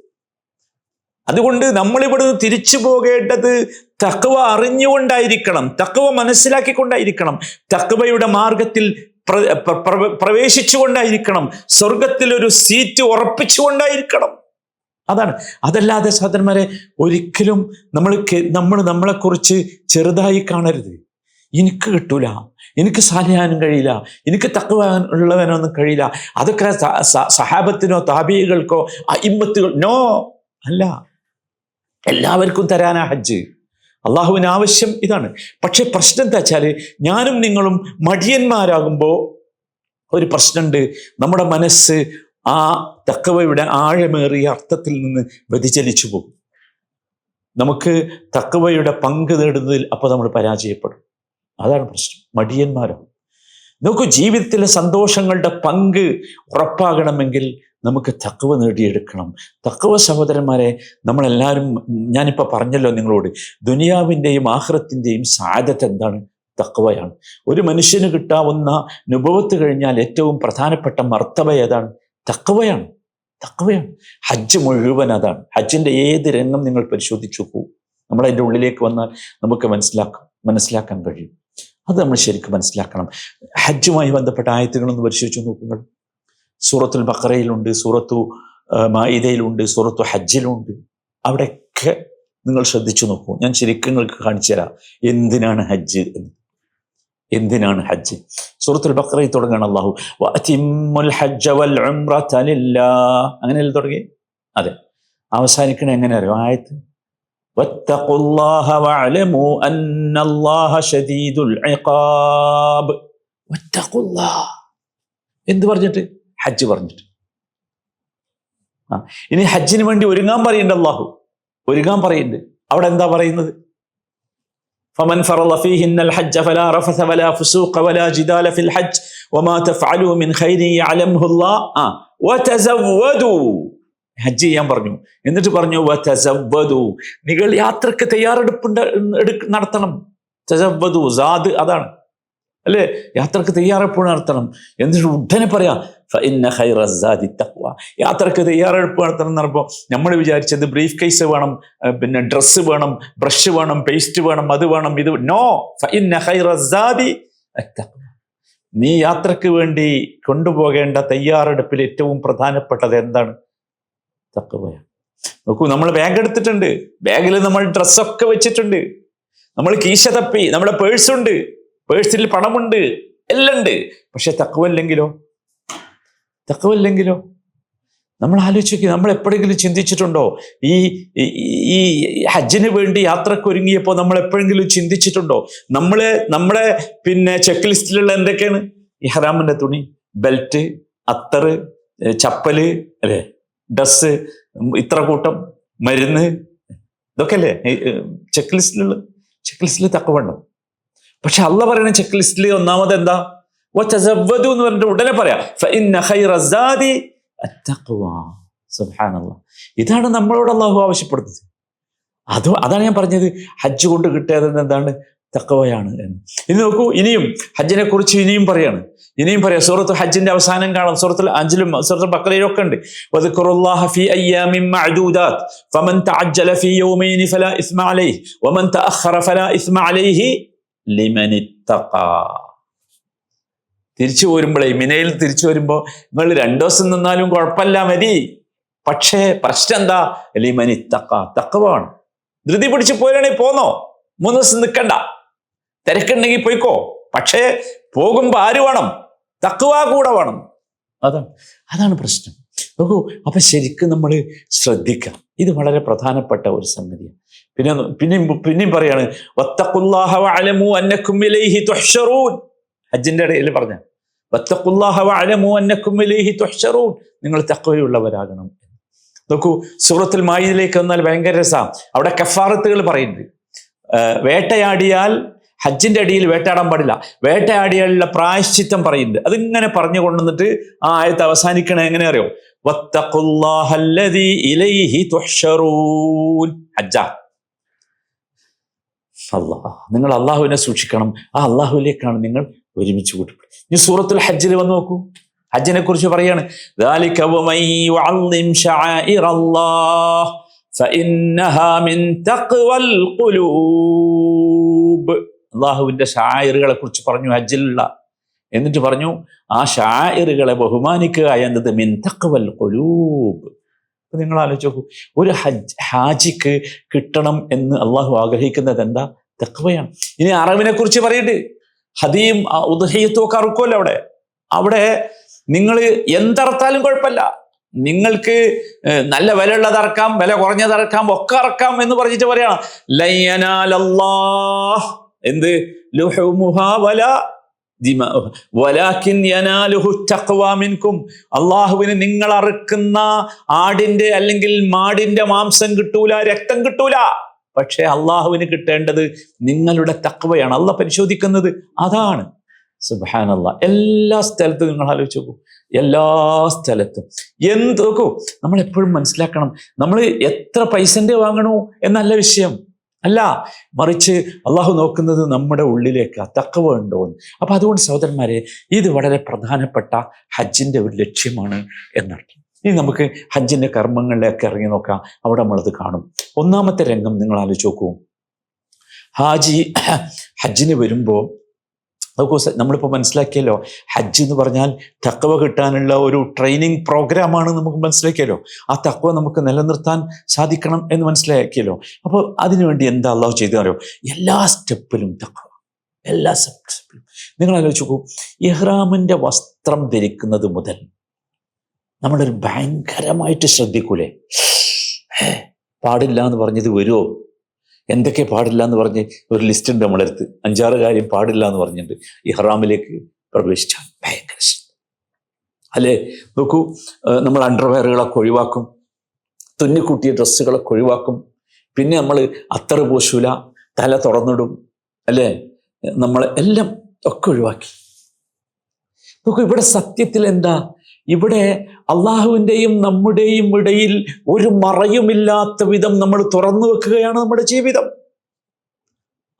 അതുകൊണ്ട് നമ്മളിവിടുന്ന് തിരിച്ചു പോകേണ്ടത് തഖ്വ അറിഞ്ഞുകൊണ്ടായിരിക്കണം, തഖ്വ മനസ്സിലാക്കിക്കൊണ്ടായിരിക്കണം, തഖ്വയുടെ മാർഗത്തിൽ പ്രവേശിച്ചുകൊണ്ടായിരിക്കണം, സ്വർഗത്തിൽ ഒരു സീറ്റ് ഉറപ്പിച്ചുകൊണ്ടായിരിക്കണം. അതല്ലാതെ സഹോദരന്മാരെ ഒരിക്കലും നമ്മൾ നമ്മളെക്കുറിച്ച് ചെറുതായി കാണരുത്. എനിക്ക് കിട്ടൂല, എനിക്ക് സാലിഹാനും കഴിയില്ല, എനിക്ക് തഖ്വ ഉള്ളവനൊന്നും കഴിയില്ല. അതൊക്കെ സഹാബത്തിനോ താബിഈകൾക്കോ അഇമ്മത്തുകൾ നോ അല്ല. എല്ലാവർക്കും തരാനാ ഹജ്ജ്. അള്ളാഹുവിന് ആവശ്യം ഇതാണ്. പക്ഷെ പ്രശ്നം എന്താ വെച്ചാൽ ഞാനും നിങ്ങളും മടിയന്മാരാകുമ്പോൾ ഒരു പ്രശ്നമുണ്ട്. നമ്മുടെ മനസ്സ് ആ തഖ്വയുടെ ആഴമേറിയ അർത്ഥത്തിൽ നിന്ന് വ്യതിചലിച്ചു പോകും. നമുക്ക് തഖ്വയുടെ പങ്ക് നേടുന്നതിൽ അപ്പോൾ നമ്മൾ പരാജയപ്പെടും. അതാണ് പ്രശ്നം. മടിയന്മാരാകും. നോക്കൂ, ജീവിതത്തിലെ സന്തോഷങ്ങളുടെ പങ്ക് ഉറപ്പാകണമെങ്കിൽ നമുക്ക് തഖ്വ നേടിയെടുക്കണം. തഖ്വ സഹോദരന്മാരെ നമ്മളെല്ലാവരും, ഞാനിപ്പോൾ പറഞ്ഞല്ലോ നിങ്ങളോട്, ദുനിയാവിൻ്റെയും ആഖിറത്തിൻ്റെയും സഅദത്ത് എന്താണ്? തഖ്വയാണ്. ഒരു മനുഷ്യന് കിട്ടാവുന്ന നുബുവത്ത് കഴിഞ്ഞാൽ ഏറ്റവും പ്രധാനപ്പെട്ട മർത്തബ ഏതാണ്? തഖ്വയാണ്. ഹജ്ജ് മുഴുവൻ അതാണ്. ഹജ്ജിൻ്റെ ഏത് രംഗം നിങ്ങൾ പരിശോധിച്ചു നോക്കൂ. നമ്മളതിൻ്റെ ഉള്ളിലേക്ക് വന്നാൽ നമുക്ക് മനസ്സിലാക്കാൻ കഴിയും. അത് നമ്മൾ ശരിക്കും മനസ്സിലാക്കണം. ഹജ്ജുമായി ബന്ധപ്പെട്ട ആയത്തുകളൊന്ന് പരിശോധിച്ചു നോക്കുക. സൂറത്തുൽ ബഖറയിലുണ്ട്, സൂറത്തു മാഇദയിലുണ്ട്, സൂറത്തു ഹജ്ജിലുണ്ട്. അവിടെയൊക്കെ നിങ്ങൾ ശ്രദ്ധിച്ചു നോക്കൂ. ഞാൻ ശരിക്കും നിങ്ങൾക്ക് കാണിച്ചു തരാം എന്തിനാണ് ഹജ്ജ് എന്ന്. സൂറത്തുൽ ബഖറയിൽ തുടങ്ങുകയാണ് അല്ലാഹു വഅതിമ്മുൽ ഹജ്ജ വൽ ഉംറത ലില്ലാഹ്, അങ്ങനെയല്ലേ തുടങ്ങി? അതെ. അവസാനിക്കണ എങ്ങനെ അറിയോ? ആയത്ത് വത്തഖുല്ലാഹ വഅലമു അന്നല്ലാഹ ശദീദുൽ ഇഖാബ്. വത്തഖുല്ലാഹ് എന്ത് പറഞ്ഞിട്ട്? ഹജ്ജ് പറഞ്ഞിട്ട്. ഇനി ഹജ്ജിന് വേണ്ടി ഒരുങ്ങാൻ പറയുന്നുണ്ട് അള്ളാഹു. പറയുന്നുണ്ട്. അവിടെ എന്താ പറയുന്നത്? فمن فرض فيهن الحج فلا رفث ولا فسوق ولا جدال في الحج وما تفعلوا من خير يعلمه الله وتزودوا. ഹജ്ജ് ചെയ്യാൻ പറഞ്ഞു. എന്നിട്ട് പറഞ്ഞു വതസവ്വദു, നിങ്ങൾ യാത്രക്ക് തയ്യാറെടുപ്പ് നടത്തണം. തസവ്വദു, സാദ് അതാണ് അല്ലേ? യാത്രക്ക് തയ്യാറെടുപ്പ് നടത്തണം. എന്നിട്ട് ഉടനെ പറയാ ഫഇന്ന ഖൈറസ്സാദി തഖ്വ. യാത്രക്ക് തയ്യാറെടുപ്പ് നടത്തണം എന്ന് പറയുമ്പോൾ നമ്മൾ വിചാരിച്ചത് ബ്രീഫ് കേസ് വേണം, പിന്നെ ഡ്രസ്സ് വേണം, ബ്രഷ് വേണം, പേസ്റ്റ് വേണം, അത് വേണം, ഇത്. നോ, ഫഇന്ന ഖൈറസ്സാദി തഖ്വ. നീ യാത്രക്ക് വേണ്ടി കൊണ്ടുപോകേണ്ട തയ്യാറെടുപ്പിൽ ഏറ്റവും പ്രധാനപ്പെട്ടത് എന്താണ്? തഖ്വയാണ്. നോക്കൂ, നമ്മൾ ബാഗ് എടുത്തിട്ടുണ്ട്, ബാഗിൽ നമ്മൾ ഡ്രസ്സൊക്കെ വെച്ചിട്ടുണ്ട്, നമ്മൾ കീശ തപ്പി, നമ്മുടെ പേഴ്സുണ്ട്, പേഴ്സിൽ പണമുണ്ട്, എല്ലാം ഉണ്ട്. പക്ഷെ തഖ്വ ഇല്ലെങ്കിലോ? നമ്മൾ ആലോചിക്കുക. നമ്മൾ എപ്പോഴെങ്കിലും ചിന്തിച്ചിട്ടുണ്ടോ ഈ ഹജ്ജിന് വേണ്ടി യാത്രക്ക് ഒരുങ്ങിയപ്പോൾ നമ്മൾ എപ്പോഴെങ്കിലും ചിന്തിച്ചിട്ടുണ്ടോ നമ്മുടെ പിന്നെ ചെക്ക് ലിസ്റ്റിലുള്ള എന്തൊക്കെയാണ്? ഇഹ്റാമിന്റെ തുണി, ബെൽറ്റ്, അത്തറ്, ചപ്പല്, അല്ലേ, ഡ്രസ്, ഇത്ര കൂട്ടം മരുന്ന്, ഇതൊക്കെ അല്ലേ ചെക്ക് ലിസ്റ്റിൽ തഖ്വ ഉണ്ടോ? പക്ഷെ അള്ളാഹ് പറയുന്ന ചെക്ക് ലിസ്റ്റിൽ ഒന്നാമത് എന്താ? വതസവ്വദു എന്ന് പറഞ്ഞിട്ട് ഉടനെ പറയാം ഫഇന്ന ഖൈറസ്സാദി അത്തഖ്വ. സുബ്ഹാനല്ലാഹ്. ഇതാണ് നമ്മളോട് അള്ളാഹു ആവശ്യപ്പെടുന്നത്. അതാണ് ഞാൻ പറഞ്ഞത്. ഹജ്ജ് കൊണ്ട് കിട്ടിയത് എന്താണ്? തഖ്വയാണ് എന്ന്. ഇനി നോക്കൂ, ഇനിയും ഹജ്ജിനെ കുറിച്ച് ഇനിയും പറയാം. സൂറത്തുൽ ഹജ്ജിന്റെ അവസാനം കാണാം, സൂറത്തുൽ അഞ്ചിലും സൂറത്തുൽ ബഖറയിലും ഒക്കെ ഉണ്ട്. വദ്കുറുല്ലാഹ ഫീ അയ്യാമിൻ മഅദൂദാത് ഫമൻ തഅജ്ജല ഫീ യൗമൈനി ഫലാ ഇസ്മ അലൈഹി വമൻ തഅഖറ ഫലാ ഇസ്മ അലൈഹി ലിമൻ ഇത്തഖാ. തിരിച്ചു പോരുമ്പോഴേ, മിനയിൽ തിരിച്ചു വരുമ്പോ നിങ്ങൾ 2 ദിവസം നിന്നാലും കുഴപ്പമില്ല, മതി. പക്ഷേ പ്രശ്നം എന്താ? ലിമൻ ഇത്തഖാ, തഖ്വയാണ്. ധൃതി പിടിച്ച് പോരാണെങ്കിൽ പോന്നോ, 3 ദിവസം നിൽക്കണ്ട, തിരക്കുണ്ടെങ്കിൽ പോയിക്കോ. പക്ഷേ പോകുമ്പോ ആര് വേണം? തഖ്വ കൂടെ വേണം. അതാണ് പ്രശ്നം. നോക്കൂ, അപ്പൊ ശരിക്കും നമ്മൾ ശ്രദ്ധിക്കാം. ഇത് വളരെ പ്രധാനപ്പെട്ട ഒരു സംഗതിയാണ്. പിന്നെയും പറയാണ് വത്തഖുല്ലാഹ വഅലമു അന്നകും ഇലൈഹി തുഹ്ശറൂൻ. ഹജ്ജിന്റെ ഇടയിൽ പറഞ്ഞ വത്തഖുല്ലാഹ വഅലമു അന്നകും ഇലൈഹി തുഹ്ശറൂൻ, നിങ്ങൾ തഖ്വയുള്ളവരാകണം. നോക്കൂ, സൂറത്തുൽ മാഇദയിലേക്ക് വന്നാൽ ഭയങ്കര രസമാണ്. അവിടെ കഫാറത്തുകൾ പറയുന്നുണ്ട്. വേട്ടയാടിയാൽ, ഹജ്ജിന്റെ അടിയിൽ വേട്ടയാടാൻ പാടില്ല, വേട്ടയാടിയാലുള്ള പ്രായശ്ചിത്തം പറയുന്നുണ്ട്. അതിങ്ങനെ പറഞ്ഞു കൊണ്ടുവന്നിട്ട് ആ ആയത്ത് അവസാനിക്കണേ എങ്ങനെ അറിയോ? വത്തഖുല്ലാഹല്ലദീ ഇലൈഹി തുഹ്ശറൂൻ. ഹജ്ജാ, നിങ്ങൾ അള്ളാഹുവിനെ സൂക്ഷിക്കണം, ആ അള്ളാഹുവിലേക്കാണ് നിങ്ങൾ ഒരുമിച്ച് കൂട്ടപ്പെടും. ഇനി സൂറത്തുൽ ഹജ്ജിൽ വന്ന് നോക്കൂ, ഹജ്ജിനെ കുറിച്ച് പറയാണ് ذَلِكَ وَمَن يُعَظِّمْ شَعَائِرَ اللَّهِ فَإِنَّهَا مِن تَقْوَى الْقُلُوبِ. അള്ളാഹുവിന്റെ ഷായിറുകളെ കുറിച്ച് പറഞ്ഞു ഹജ്ജിലുള്ള. എന്നിട്ട് പറഞ്ഞു ആ ഷായിറുകളെ ബഹുമാനിക്കുക എന്നത് മിൻ തഖ്വൽ ഖുലൂബ്. നിങ്ങൾ ആലോചിച്ച് നോക്കൂ, ഒരു ഹാജിക്ക് കിട്ടണം എന്ന് അള്ളാഹു ആഗ്രഹിക്കുന്നത് എന്താ? തഖ്വയാണ്. ഇനി അറവിനെ കുറിച്ച് പറയട്ടെ. ഹദിയും ഉദ്ഹിയ്യത്തും ഒക്കെ അറുക്കുമല്ലോ അവിടെ നിങ്ങൾ എന്തറത്താലും കുഴപ്പമില്ല, നിങ്ങൾക്ക് നല്ല വിലയുള്ളത് ഇറക്കാം, വില കുറഞ്ഞത് ഇറക്കാം, ഒക്കെ ഇറക്കാം എന്ന് പറഞ്ഞിട്ട് പറയണം ലയനാലല്ലാഹ് എന്ത് ലുഹുമുഹാ വലാ ദിമാഉഹാ വലാകിൻ യനാലുഹു തഖ്വാ മിൻകും. അള്ളാഹുവിന് നിങ്ങൾ അറുക്കുന്ന ആടിന്റെ അല്ലെങ്കിൽ മാടിന്റെ മാംസം കിട്ടൂല, രക്തം കിട്ടൂല. പക്ഷെ അള്ളാഹുവിന് കിട്ടേണ്ടത് നിങ്ങളുടെ തഖ്വയാണ്. അള്ളാഹ് പരിശോധിക്കുന്നത് അതാണ്. സുബ്ഹാനല്ലാഹ്. എല്ലാ സ്ഥലത്തും നിങ്ങൾ ആലോചിച്ച് നോക്കൂ, എല്ലാ സ്ഥലത്തും നോക്കൂ, നമ്മൾ എപ്പോഴും മനസ്സിലാക്കണം, നമ്മൾ എത്ര പൈസന്റെ വാങ്ങണോ എന്നല്ല വിഷയം, അല്ല, മറിച്ച് അള്ളാഹു നോക്കുന്നത് നമ്മുടെ ഉള്ളിലേക്ക് തഖ്വ ഉണ്ടോ എന്ന്. അപ്പൊ അതുകൊണ്ട് സഹോദരന്മാരെ, ഇത് വളരെ പ്രധാനപ്പെട്ട ഹജ്ജിന്റെ ഒരു ലക്ഷ്യമാണ് എന്നർത്ഥം. ഇനി നമുക്ക് ഹജ്ജിന്റെ കർമ്മങ്ങളിലേക്ക് ഇറങ്ങി നോക്കാം. അവിടെ നമ്മളത് കാണും. ഒന്നാമത്തെ രംഗം നിങ്ങൾ ആലോചിച്ച് നോക്കൂ. ഹജ്ജിന് വരുമ്പോ നോക്കൂ, നമ്മളിപ്പോൾ മനസ്സിലാക്കിയല്ലോ, ഹജ്ജ് എന്ന് പറഞ്ഞാൽ തഖ്വ കിട്ടാനുള്ള ഒരു ട്രെയിനിങ് പ്രോഗ്രാമാണ്. നമുക്ക് മനസ്സിലാക്കിയല്ലോ, ആ തഖ്വ നമുക്ക് നിലനിർത്താൻ സാധിക്കണം എന്ന് മനസ്സിലാക്കിയല്ലോ. അപ്പോൾ അതിനുവേണ്ടി എന്താ അള്ളാഹു ചെയ്തോ? എല്ലാ സ്റ്റെപ്പിലും തഖ്വ, എല്ലാ സ്റ്റെപ്പിലും. നിങ്ങൾ ആലോചിച്ച് നോക്കൂ, ഇഹ്റാമിന്റെ വസ്ത്രം ധരിക്കുന്നത് മുതൽ നമ്മളൊരു ഭയങ്കരമായിട്ട് ശ്രദ്ധിക്കൂലേ? പാടില്ല എന്ന് പറഞ്ഞത് വരുമോ? എന്തൊക്കെ പാടില്ല എന്ന് പറഞ്ഞ് ഒരു ലിസ്റ്റ് ഉണ്ട് നമ്മുടെ അടുത്ത്. 5-6 കാര്യം പാടില്ല എന്ന് പറഞ്ഞിട്ടുണ്ട്. ഇഹ്റാമിലേക്ക് പ്രവേശിച്ചാൽ ഭയങ്കര അല്ലേ? നോക്കൂ, നമ്മൾ അണ്ടർവെയറുകളൊക്കെ ഒഴിവാക്കും, തുന്നിക്കൂട്ടിയ ഡ്രസ്സുകളൊക്കെ ഒഴിവാക്കും. പിന്നെ നമ്മൾ അത്തർ പൂശൂല, തല തുറന്നിടും, അല്ലേ? നമ്മൾ എല്ലാം ഒക്കെ ഒഴിവാക്കി. നോക്കൂ, ഇവിടെ സത്യത്തിൽ എന്താ? ഇവിടെ അള്ളാഹുവിൻ്റെയും നമ്മുടെയും ഇടയിൽ ഒരു മറയുമില്ലാത്ത വിധം നമ്മൾ തുറന്നു വെക്കുകയാണ് നമ്മുടെ ജീവിതം.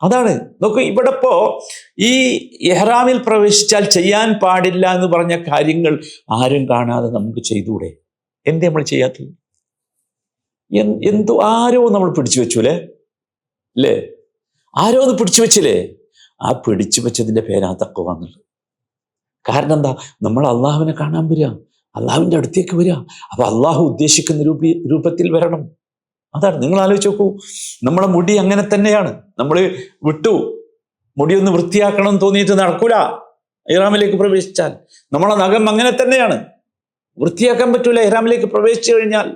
അതാണ്. നോക്കൂ, ഇവിടെ ഇപ്പോ ഈ ഇഹ്റാമിൽ പ്രവേശിച്ചാൽ ചെയ്യാൻ പാടില്ല എന്ന് പറഞ്ഞ കാര്യങ്ങൾ ആരും കാണാതെ നമുക്ക് ചെയ്തൂടെ? എന്തേ നമ്മൾ ചെയ്യാത്തത്? ആരോ നമ്മൾ പിടിച്ചു വെച്ചൂലേ? അല്ലേ? ആരോ ഒന്ന് പിടിച്ചു വെച്ചില്ലേ? ആ പിടിച്ചു വെച്ചതിന്റെ പേരാ തഖ്വ എന്നുള്ളത്. കാരണം എന്താ? നമ്മൾ അള്ളാഹുവിനെ കാണാൻ വരിക, അള്ളാഹുവിൻ്റെ അടുത്തേക്ക് വരിക. അപ്പൊ അള്ളാഹു ഉദ്ദേശിക്കുന്ന രൂപത്തിൽ വരണം. അതാണ്. നിങ്ങൾ ആലോചിച്ച് നോക്കൂ, നമ്മളെ മുടി അങ്ങനെ തന്നെയാണ്. നമ്മൾ വിട്ടു, മുടിയൊന്ന് വൃത്തിയാക്കണം തോന്നിയിട്ട് നടക്കൂല. ഇഹ്റാമിലേക്ക് പ്രവേശിച്ചാൽ നമ്മളെ നഖം അങ്ങനെ തന്നെയാണ്, വൃത്തിയാക്കാൻ പറ്റൂല. ഇഹ്റാമിലേക്ക് പ്രവേശിച്ചു കഴിഞ്ഞാൽ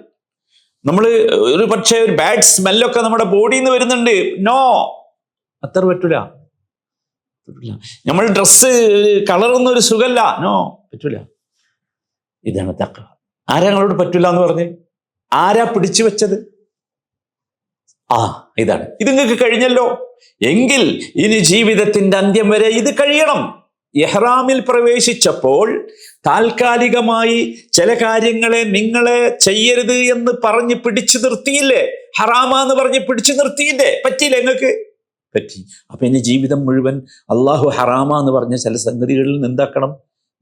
നമ്മൾ ഒരു പക്ഷേ ഒരു ബാഡ് സ്മെല്ലൊക്കെ നമ്മുടെ ബോഡിയിൽ നിന്ന് വരുന്നുണ്ട്, നോ, അത്ര പറ്റൂല. നമ്മൾ ഡ്രസ്സ് കളറൊന്നും ഒരു സുഖല്ല, നോ, പറ്റൂല. ഇതാണ് തഖ്വ. ആരാ ഞങ്ങളോട് പറ്റൂല എന്ന് പറഞ്ഞ്? ആരാ പിടിച്ചു വെച്ചത്? ഇതാണ്. ഇത് നിങ്ങൾക്ക് കഴിഞ്ഞല്ലോ എങ്കിൽ ഇനി ജീവിതത്തിന്റെ അന്ത്യം വരെ ഇത് കഴിയണം. ഇഹ്റാമിൽ പ്രവേശിച്ചപ്പോൾ താൽക്കാലികമായി ചില കാര്യങ്ങളെ നിങ്ങളെ ചെയ്യരുത് എന്ന് പറഞ്ഞ് പിടിച്ചു നിർത്തിയില്ലേ? ഹറാമാന്ന് പറഞ്ഞ് പിടിച്ചു നിർത്തിയില്ലേ? പറ്റിയില്ലേ? നിങ്ങൾക്ക് പറ്റി. അപ്പൊ ഇനി ജീവിതം മുഴുവൻ അള്ളാഹു ഹറാമ എന്ന് പറഞ്ഞ ചില സംഗതികളിൽ നിന്ന് എന്താക്കണം,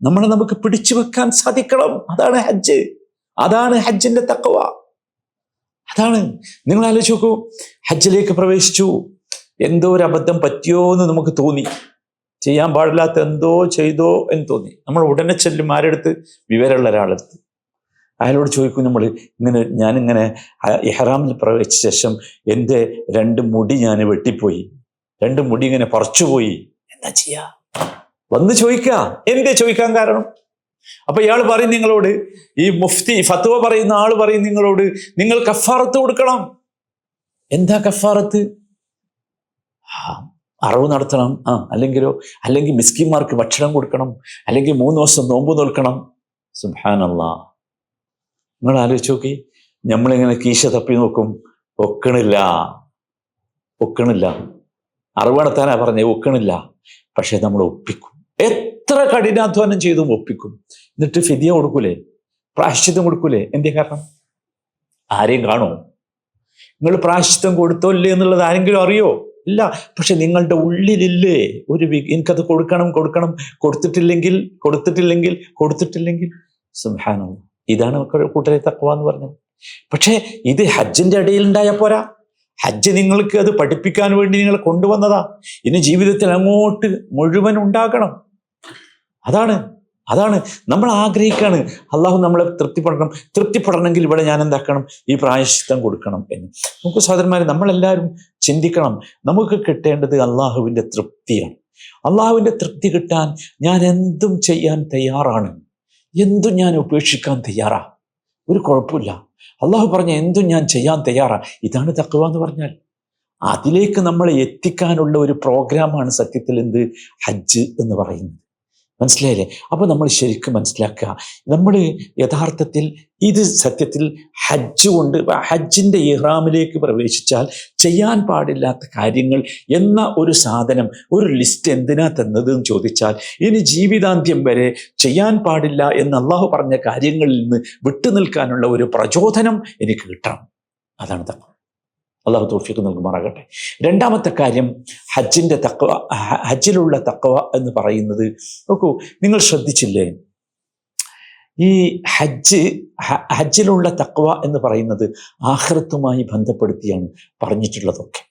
നമ്മളെ നമുക്ക് പിടിച്ചു വെക്കാൻ സാധിക്കണം. അതാണ് ഹജ്ജ്, അതാണ് ഹജ്ജിന്റെ തഖ്വ. അതാണ്. നിങ്ങൾ ആലോചിച്ച് നോക്കൂ, ഹജ്ജിലേക്ക് പ്രവേശിച്ചു, എന്തോ ഒരു അബദ്ധം പറ്റിയോ എന്ന് നമുക്ക് തോന്നി, ചെയ്യാൻ പാടില്ലാത്ത എന്തോ ചെയ്തോ എന്ന് തോന്നി. നമ്മൾ ഉടനെ ചെല്ലും ആരെടുത്ത്? വിവരമുള്ള ഒരാളെടുത്ത്. അയാളോട് ചോദിക്കും നമ്മൾ, ഞാനിങ്ങനെ ഇഹ്റാമിൽ പ്രവേശിച്ച ശേഷം എൻ്റെ 2 മുടി ഞാൻ വെട്ടിപ്പോയി, 2 മുടി ഇങ്ങനെ പറിച്ചുപോയി, എന്താ ചെയ്യാ? വന്ന് ചോദിക്കുക. എന്തേ ചോദിക്കാൻ കാരണം? അപ്പൊ ഇയാൾ പറയും നിങ്ങളോട്, ഈ മുഫ്തി ഫത്വ പറയുന്ന ആള് പറയും നിങ്ങളോട്, നിങ്ങൾ കഫാറത്ത് കൊടുക്കണം. എന്താ കഫാറത്ത്? അറവ് നടത്തണം, അല്ലെങ്കിൽ മിസ്കിന്മാർക്ക് ഭക്ഷണം കൊടുക്കണം, അല്ലെങ്കിൽ 3 ദിവസം നോമ്പ് നോൽക്കണം. സുബ്ഹാനല്ലാഹ്. നിങ്ങൾ ആലോചിച്ച് നോക്കി, നമ്മളിങ്ങനെ കീശ തപ്പി നോക്കും, ഒക്കണില്ല. അറിവ് നടത്താനാ പറഞ്ഞേ, ഒക്കണില്ല. പക്ഷെ നമ്മൾ ഒപ്പിക്കും, എത്ര കഠിനാധ്വാനം ചെയ്തും ഒപ്പിക്കും. എന്നിട്ട് ഫിദിയ കൊടുക്കൂലേ, പ്രായശ്ചിത്തം കൊടുക്കൂലേ? എന്തേ കാരണം? ആരെയും കാണോ? നിങ്ങൾ പ്രായശ്ചിത്തം കൊടുത്തോ ഇല്ലേ എന്നുള്ളത് ആരെങ്കിലും അറിയോ? ഇല്ല. പക്ഷെ നിങ്ങളുടെ ഉള്ളിലില്ലേ എനിക്കത് കൊടുക്കണം, കൊടുത്തിട്ടില്ലെങ്കിൽ സുബ്ഹാനല്ലാഹ്. ഇതാണ് കൂട്ടരെ തഖ്വ എന്ന് പറഞ്ഞത്. പക്ഷേ ഇത് ഹജ്ജിന്റെ ഇടയിൽ ഉണ്ടായ പോരാ. ഹജ്ജ് നിങ്ങൾക്ക് അത് പഠിപ്പിക്കാൻ വേണ്ടി നിങ്ങൾ കൊണ്ടുവന്നതാ. ഇനി ജീവിതത്തിൽ അങ്ങോട്ട് മുഴുവൻ ഉണ്ടാകണം. അതാണ് നമ്മൾ ആഗ്രഹിക്കാണ്. അള്ളാഹു നമ്മളെ തൃപ്തിപ്പെടണമെങ്കിൽ ഇവിടെ ഞാൻ എന്താക്കണം? ഈ പ്രായശ്ചിത്തം കൊടുക്കണം എന്ന്. നമുക്ക് സഹോദരന്മാരെ, നമ്മളെല്ലാവരും ചിന്തിക്കണം, നമുക്ക് കിട്ടേണ്ടത് അള്ളാഹുവിൻ്റെ തൃപ്തിയാണ്. അള്ളാഹുവിൻ്റെ തൃപ്തി കിട്ടാൻ ഞാൻ എന്തും ചെയ്യാൻ തയ്യാറാണ്, എന്തും ഞാൻ ഉപേക്ഷിക്കാൻ തയ്യാറാ, ഒരു കുഴപ്പമില്ല. അള്ളാഹു പറഞ്ഞ എന്തും ഞാൻ ചെയ്യാൻ തയ്യാറാ. ഇതാണ് തഖ്വ എന്ന് പറഞ്ഞാൽ. അതിലേക്ക് നമ്മളെ എത്തിക്കാനുള്ള ഒരു പ്രോഗ്രാമാണ് സത്യത്തിൽ ഹജ്ജ് എന്ന് പറയുന്നത്. മനസ്സിലായില്ലേ? അപ്പൊ നമ്മൾ ശരിക്കും മനസ്സിലാക്കുക, നമ്മൾ യഥാർത്ഥത്തിൽ ഇത് സത്യത്തിൽ ഹജ്ജ് കൊണ്ട്, ഹജ്ജിന്റെ ഇഹ്റാമിലേക്ക് പ്രവേശിച്ചാൽ ചെയ്യാൻ പാടില്ലാത്ത കാര്യങ്ങൾ എന്ന ഒരു സാധനം, ഒരു ലിസ്റ്റ് എന്തിനാ തന്നത് എന്ന് ചോദിച്ചാൽ, ഇനി ജീവിതാന്ത്യം വരെ ചെയ്യാൻ പാടില്ല എന്ന് അള്ളാഹു പറഞ്ഞ കാര്യങ്ങളിൽ നിന്ന് വിട്ടുനിൽക്കാനുള്ള ഒരു പ്രചോദനം എനിക്ക് കിട്ടണം. അതാണ് തഖ്വ. അള്ളാഹു തൗഫീഖ് നൽകുമാറാകട്ടെ. രണ്ടാമത്തെ കാര്യം, ഹജ്ജിന്റെ തഖ്വ, ഹജ്ജിലുള്ള തഖ്വ എന്ന് പറയുന്നത്, നോക്കൂ, നിങ്ങൾ ശ്രദ്ധിച്ചില്ലേ, ഈ ഹജ്ജിലുള്ള തഖ്വ എന്ന് പറയുന്നത് ആഖിറത്തുമായി ബന്ധപ്പെടുത്തിയാണ് പറഞ്ഞിട്ടുള്ളതൊക്കെ.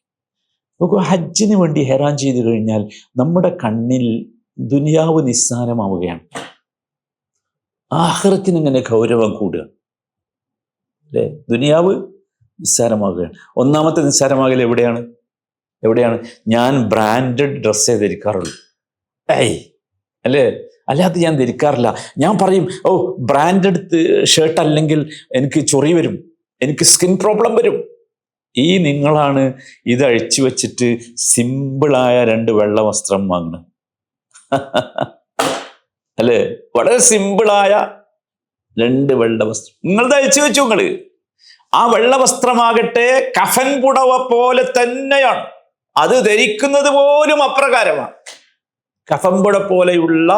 നോക്കൂ, ഹജ്ജിന് വേണ്ടി ഇഹ്റാം ചെയ്തു കഴിഞ്ഞാൽ നമ്മുടെ കണ്ണിൽ ദുനിയാവ് നിസ്സാരമാവുകയാണ്, ആഖിറത്തിന് ഇങ്ങനെ ഗൗരവം കൂടുക അല്ലേ? ദുനിയാവ് നിസ്സാരമാകുകയാണ്. ഒന്നാമത്തെ നിസ്സാരമാകൽ എവിടെയാണ്? ഞാൻ ബ്രാൻഡഡ് ഡ്രസ്സേ ധരിക്കാറുള്ളൂ, അല്ലേ? അല്ലാതെ ഞാൻ ധരിക്കാറില്ല. ഞാൻ പറയും, ബ്രാൻഡഡ് ഷർട്ട് അല്ലെങ്കിൽ എനിക്ക് ചൊറി വരും, എനിക്ക് സ്കിൻ പ്രോബ്ലം വരും. ഈ നിങ്ങളാണ് ഇത് അഴിച്ചു വെച്ചിട്ട് സിമ്പിളായ 2 വെള്ള വസ്ത്രം വാങ്ങണം, അല്ലേ? വളരെ സിമ്പിളായ 2 വെള്ള വസ്ത്രം നിങ്ങൾ അഴിച്ചു വെച്ചു. ആ വെള്ള വസ്ത്രമാകട്ടെ കഫൻ പുടവ പോലെ തന്നെയാണ്, അത് ധരിക്കുന്നത് പോലും അപ്രകാരമാണ്. കഫൻ പുട പോലെയുള്ള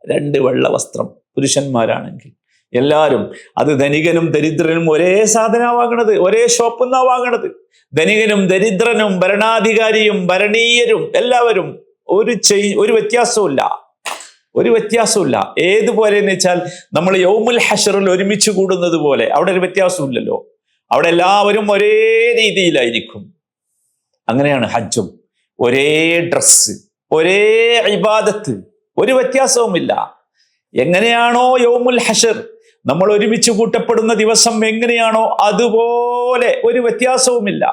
2 വെള്ള വസ്ത്രം പുരുഷന്മാരാണെങ്കിൽ എല്ലാവരും, അത് ധനികനും ദരിദ്രനും ഒരേ സാധനമാണ് വാങ്ങണത്, ഒരേ ഷോപ്പിൽ നിന്നാണ് വാങ്ങണത്. ധനികനും ദരിദ്രനും ഭരണാധികാരിയും ഭരണീയരും എല്ലാവരും ഒരു വ്യത്യാസവുമില്ല. ഏതുപോലെ എന്ന് വെച്ചാൽ നമ്മൾ യൗമുൽ ഹശ്റിൽ ഒരുമിച്ച് കൂടുന്നത് പോലെ അവിടെ ഒരു വ്യത്യാസമില്ലല്ലോ. അവിടെ എല്ലാവരും ഒരേ രീതിയിലായിരിക്കും. അങ്ങനെയാണ് ഹജ്ജും. ഒരേ ഡ്രസ്സ്, ഒരേ ഇബാദത്ത്, ഒരു വ്യത്യാസവുമില്ല. എങ്ങനെയാണോ യൗമുൽ ഹശ്ർ നമ്മൾ ഒരുമിച്ച് കൂട്ടപ്പെടുന്ന ദിവസം എങ്ങനെയാണോ അതുപോലെ ഒരു വ്യത്യാസവുമില്ല.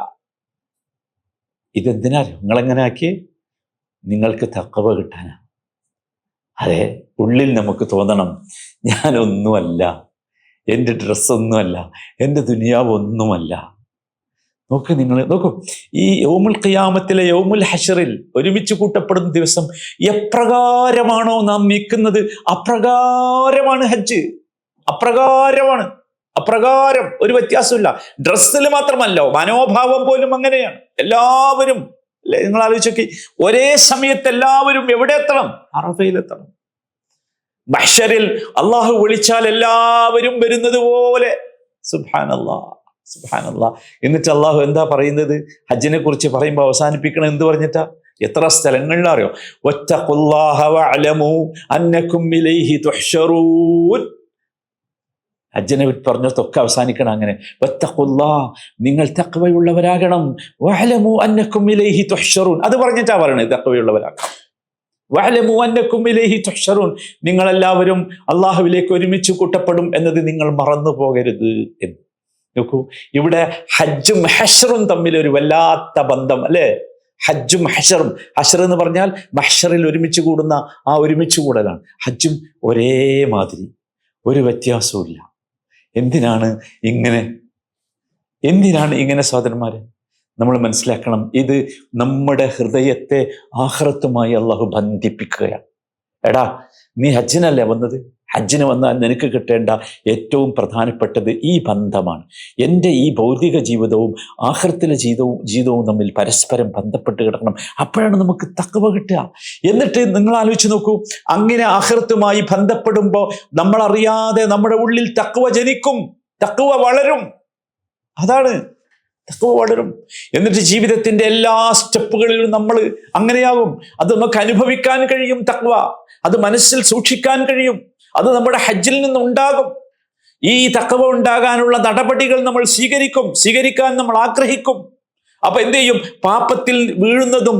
ഇതെന്തിനാ നിങ്ങളെങ്ങനെ ആക്കി? നിങ്ങൾക്ക് തഖ്വ കിട്ടാനാ. അതെ, ഉള്ളിൽ നമുക്ക് തോന്നണം, ഞാനൊന്നുമല്ല, എൻ്റെ ഡ്രസ്സൊന്നുമല്ല, എൻ്റെ ദുനിയാവ് ഒന്നുമല്ല. നോക്കൂ, ഈ യൗമുൽ ഖിയാമത്തിലെ യൗമുൽ ഹശ്റിൽ ഒരുമിച്ച് കൂട്ടപ്പെടുന്ന ദിവസം എപ്രകാരമാണോ നാം നിൽക്കുന്നത് അപ്രകാരമാണ് ഹജ്ജ്. അപ്രകാരം ഒരു വ്യത്യാസമില്ല. ഡ്രസ്സിൽ മാത്രമല്ല, മനോഭാവം പോലും അങ്ങനെയാണ്. എല്ലാവരും, നിങ്ങൾ ആലോചിച്ച് നോക്കി, ഒരേ സമയത്ത് എല്ലാവരും എവിടെ എത്തണം? അറഫയിലെത്തണം. മഹ്ശറിൽ അള്ളാഹു വിളിച്ചാൽ എല്ലാവരും വരുന്നത് പോലെ. സുബ്ഹാനല്ലാഹ്. സുബ്ഹാനല്ലാഹ്. എന്നിട്ട് അള്ളാഹു എന്താ പറയുന്നത്? ഹജ്ജിനെ കുറിച്ച് പറയുമ്പോൾ അവസാനിപ്പിക്കണം എന്ത് പറഞ്ഞിട്ടാ? എത്ര സ്ഥലങ്ങളിലറിയോ? വത്തഖുല്ലാഹ വഅലമു അന്നകും ഇലൈഹി തുഹ്ശറൂൻ. ഹജ്ജിനെ പറഞ്ഞതൊക്കെ അവസാനിക്കണം അങ്ങനെ. വത്തഖുല്ലാഹ്, നിങ്ങൾ തഖ്വയുള്ളവരാകണം. വഅലമു അന്നകും ഇലൈഹി തുഹ്ശറൂൻ, അത് പറഞ്ഞിട്ടാ പറയണത് തഖ്വയുള്ളവരാകണം. വഅലമു അന്നകും ഇലൈഹി തുഹ്ശറൂൻ, നിങ്ങളെല്ലാവരും അള്ളാഹുവിലേക്ക് ഒരുമിച്ച് കൂട്ടപ്പെടും എന്നത് നിങ്ങൾ മറന്നു പോകരുത് എന്ന്. നോക്കൂ, ഇവിടെ ഹജ്ജും ഹശ്റും തമ്മിൽ ഒരു വല്ലാത്ത ബന്ധം അല്ലേ? ഹജ്ജും ഹഷറും, ഹഷർ എന്ന് പറഞ്ഞാൽ മഹ്ഷറിൽ ഒരുമിച്ച് കൂടുന്ന ആ ഒരുമിച്ച് കൂടലാണ്. ഹജ്ജും ഒരേ മാതിരി, ഒരു വ്യത്യാസവും ഇല്ല. എന്തിനാണ് ഇങ്ങനെ സഹോദരന്മാരെ? നമ്മൾ മനസ്സിലാക്കണം, ഇത് നമ്മുടെ ഹൃദയത്തെ ആഖിറത്തുമായി അള്ളാഹു ബന്ധിപ്പിക്കുകയാണ്. എടാ, നീ ഹജ്ജിനല്ലേ വന്നത്? ഹജ്ജിന് വന്നാൽ നിനക്ക് കിട്ടേണ്ട ഏറ്റവും പ്രധാനപ്പെട്ടത് ഈ ബന്ധമാണ്. എൻ്റെ ഈ ഭൗതിക ജീവിതവും ആഖിറത്തിലെ ജീവിതവും തമ്മിൽ പരസ്പരം ബന്ധപ്പെട്ട് കിടക്കണം. അപ്പോഴാണ് നമുക്ക് തഖ്വ കിട്ടുക. എന്നിട്ട് നിങ്ങൾ ആലോചിച്ച് നോക്കൂ, അങ്ങനെ ആഖിറത്തുമായി ബന്ധപ്പെടുമ്പോൾ നമ്മളറിയാതെ നമ്മുടെ ഉള്ളിൽ തഖ്വ ജനിക്കും, തഖ്വ വളരും. അതാണ് തഖ്വ വളരും. എന്നിട്ട് ജീവിതത്തിന്റെ എല്ലാ സ്റ്റെപ്പുകളിലും നമ്മൾ അങ്ങനെയാകും. അത് നമുക്ക് അനുഭവിക്കാൻ കഴിയും. തഖ്വ അത് മനസ്സിൽ സൂക്ഷിക്കാൻ കഴിയും. അത് നമ്മുടെ ഹജ്ജിൽ നിന്നുണ്ടാകും. ഈ തഖ്വ ഉണ്ടാകാനുള്ള നടപടികൾ നമ്മൾ സ്വീകരിക്കാൻ നമ്മൾ ആഗ്രഹിക്കും. അപ്പൊ എന്ത് ചെയ്യും? പാപത്തിൽ വീഴുന്നതും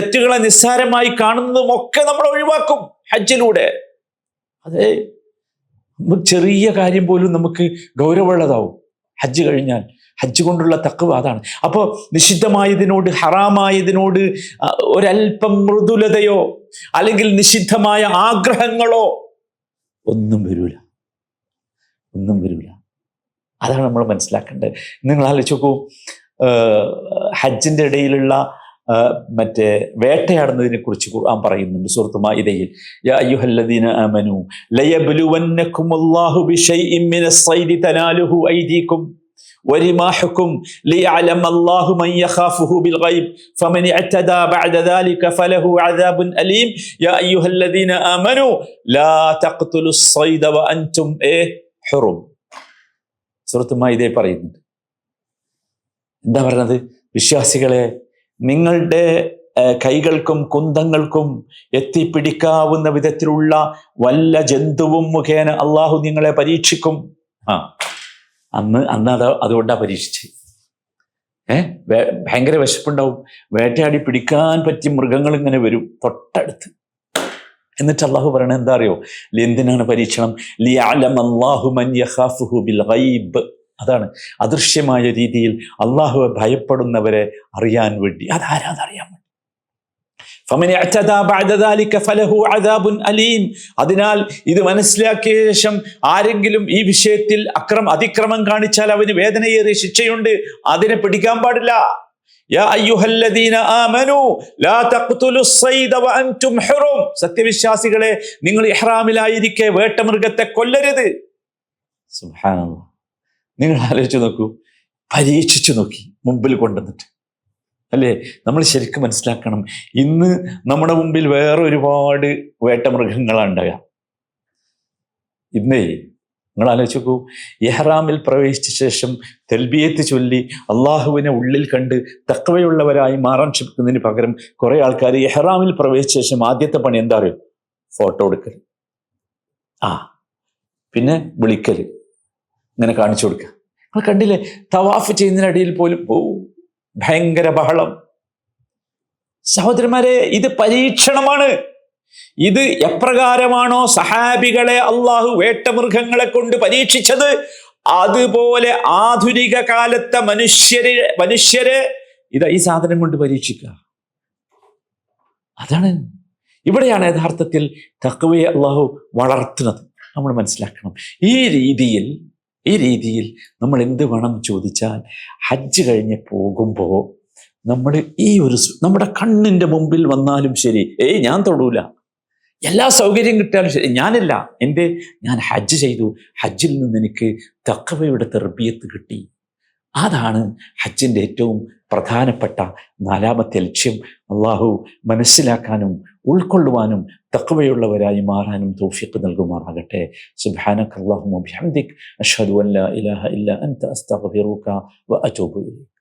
തെറ്റുകളെ നിസ്സാരമായി കാണുന്നതും ഒക്കെ നമ്മൾ ഒഴിവാക്കും ഹജ്ജിലൂടെ. അതെ, ചെറിയ കാര്യം പോലും നമുക്ക് ഗൗരവമുള്ളതാവും ഹജ്ജ് കഴിഞ്ഞാൽ. ഹജ്ജ് കൊണ്ടുള്ള തഖ്വ അതാണ്. അപ്പോൾ നിഷിദ്ധമായതിനോട്, ഹറാമായതിനോട് ഒരല്പം മൃദുലതയോ അല്ലെങ്കിൽ നിഷിദ്ധമായ ആഗ്രഹങ്ങളോ ഒന്നും വരൂല. അതാണ് നമ്മൾ മനസ്സിലാക്കേണ്ടത്. നിങ്ങൾ ആലോചിച്ച് നോക്കൂ, ഹജ്ജിന്റെ ഇടയിലുള്ള മറ്റേ വേട്ടയാടുന്നതിനെ കുറിച്ച് ഖുർആൻ പറയുന്നുണ്ട് സൂറത്ത് മാഇദയിൽ. യാ അയ്യുഹല്ലദീന ആമനൂ ലയബ്ലുവന്നകുമുല്ലാഹു ബിശൈഇൻ മിനസ്-സൈദി തനാലുഹു ഐദീകും വരിമാഹുക്കും ലിയഅലമ അല്ലാഹു മൻ യഖാഫുഹു ബിൽഗൈബ് ഫമൻ ഇഅ്തദാ ബഅദ ദാലിക ഫലഹു അദാബുൻ അലീം യാ അയ്യുഹല്ലദീന ആമനൂ ലാ തഖ്തുലുസ്-സൈദ വഅൻതും ഹുറും. സൂറത്ത് മാഇദയിൽ പറയുന്നുണ്ട്. എന്താ പറയുന്നത്? വിശ്വാസികളെ, നിങ്ങളുടെ കൈകൾക്കും കുന്തങ്ങൾക്കും എത്തിപ്പിടിക്കാവുന്ന വിധത്തിലുള്ള വല്ല ജന്തുവും മുഖേന അള്ളാഹു നിങ്ങളെ പരീക്ഷിക്കും. അന്ന് അതുകൊണ്ടാണ് പരീക്ഷിച്ചത്. ഭയങ്കര വിശപ്പുണ്ടാവും, വേട്ടയാടി പിടിക്കാൻ പറ്റിയ മൃഗങ്ങൾ ഇങ്ങനെ വരും തൊട്ടടുത്ത്. എന്നിട്ട് അള്ളാഹു പറയണത് എന്താ അറിയോ? എന്തിനാണ് പരീക്ഷണം? ലിയഅലമ അല്ലാഹു മൻ യഖാഫുഹു ബിൽ ഗൈബ്. അതാണ് അദൃശ്യമായ രീതിയിൽ അള്ളാഹുവെ ഭയപ്പെടുന്നവരെ അറിയാൻ വേണ്ടി. അതാരാന്നറിയാൻ വേണ്ടി. ഫമൻ ഇഅ്തദാ ബഅദ ദാലിക ഫലഹു അദാബുൻ അലീം. അതിനാൽ ഇത് മനസ്സിലാക്കിയ ശേഷം ആരെങ്കിലും ഈ വിഷയത്തിൽ അതിക്രമം കാണിച്ചാൽ അവന് വേദനയേറിയ ശിക്ഷയുണ്ട്. അതിനെ പിടിക്കാൻ പാടില്ല. യാ അയ്യുഹല്ലദീന ആമനൂ ലാ തഖ്തുലുസ്-സൈദ വഅൻതും ഹുറും. സത്യവിശ്വാസികളെ, നിങ്ങൾ ഇഹ്റാമിലായിരിക്കെ വേട്ടമൃഗത്തെ കൊല്ലരുത്. സുബ്ഹാനല്ലാഹ്. നിങ്ങൾ ആലോചിച്ച് നോക്കൂ, പരീക്ഷിച്ചു നോക്കി മുമ്പിൽ കൊണ്ടുവന്നിട്ട് അല്ലേ? നമ്മൾ ശരിക്കും മനസ്സിലാക്കണം, ഇന്ന് നമ്മുടെ മുമ്പിൽ വേറെ ഒരുപാട് വേട്ടമൃഗങ്ങളാണ് ഉണ്ടാകുക. ഇന്നേ നിങ്ങൾ ആലോചിച്ച് നോക്കൂ, ഇഹ്റാമിൽ പ്രവേശിച്ച ശേഷം തൽബിയത്ത് ചൊല്ലി അള്ളാഹുവിനെ ഉള്ളിൽ കണ്ട് തഖ്വയുള്ളവരായി മാറാൻ ശ്രമിക്കുന്നതിന് പകരം കുറെ ആൾക്കാർ ഇഹ്റാമിൽ പ്രവേശിച്ച ശേഷം ആദ്യത്തെ പണി എന്താ അറിയോ? ഫോട്ടോ എടുക്കൽ, പിന്നെ വിളിക്കൽ, ഇങ്ങനെ കാണിച്ചു കൊടുക്കുക. നിങ്ങൾ കണ്ടില്ലേ, തവാഫ് ചെയ്യുന്നതിനിടയിൽ പോലും ഭയങ്കര ബഹളം. സഹോദരന്മാരെ, ഇത് പരീക്ഷണമാണ്. ഇത് എപ്രകാരമാണോ സഹാബികളെ അള്ളാഹു വേട്ടമൃഗങ്ങളെ കൊണ്ട് പരീക്ഷിച്ചത്, അതുപോലെ ആധുനിക കാലത്തെ മനുഷ്യരെ ഈ സാധനം കൊണ്ട് പരീക്ഷിക്കുക. അതാണ് ഇവിടെയാണ് യഥാർത്ഥത്തിൽ തഖ്വയെ അള്ളാഹു വളർത്തുന്നത്. നമ്മൾ മനസ്സിലാക്കണം. ഈ രീതിയിൽ നമ്മൾ എന്ത് വേണം ചോദിച്ചാൽ, ഹജ്ജ് കഴിഞ്ഞ് പോകുമ്പോൾ നമ്മൾ നമ്മുടെ കണ്ണിൻ്റെ മുമ്പിൽ വന്നാലും ശരി, ഞാൻ തൊടൂല, എല്ലാ സൗകര്യം കിട്ടിയാലും ശരി, ഞാൻ ഹജ്ജ് ചെയ്തു, ഹജ്ജിൽ നിന്ന് എനിക്ക് തഖ്വയുടെ തർബിയത്ത് കിട്ടി. അതാണ് ഹജ്ജിൻ്റെ ഏറ്റവും പ്രധാനപ്പെട്ട നാലാമത്തെ ലക്ഷ്യം അള്ളാഹു മനസ്സിലാക്കാനും ഉൾക്കൊള്ളുവാനും തഖ്വയുള്ളവരായി മാറാനും തൗഫീഖ് നൽകുമാറാകട്ടെ. സുബ്ഹാനക അല്ലാഹുമ്മ ബിഹംദിക് അഷ്ഹദു അൻ ലാ ഇലാഹ ഇല്ല അൻത അസ്തഗ്ഫിറുക വ അതൂബു ഇലൈക്.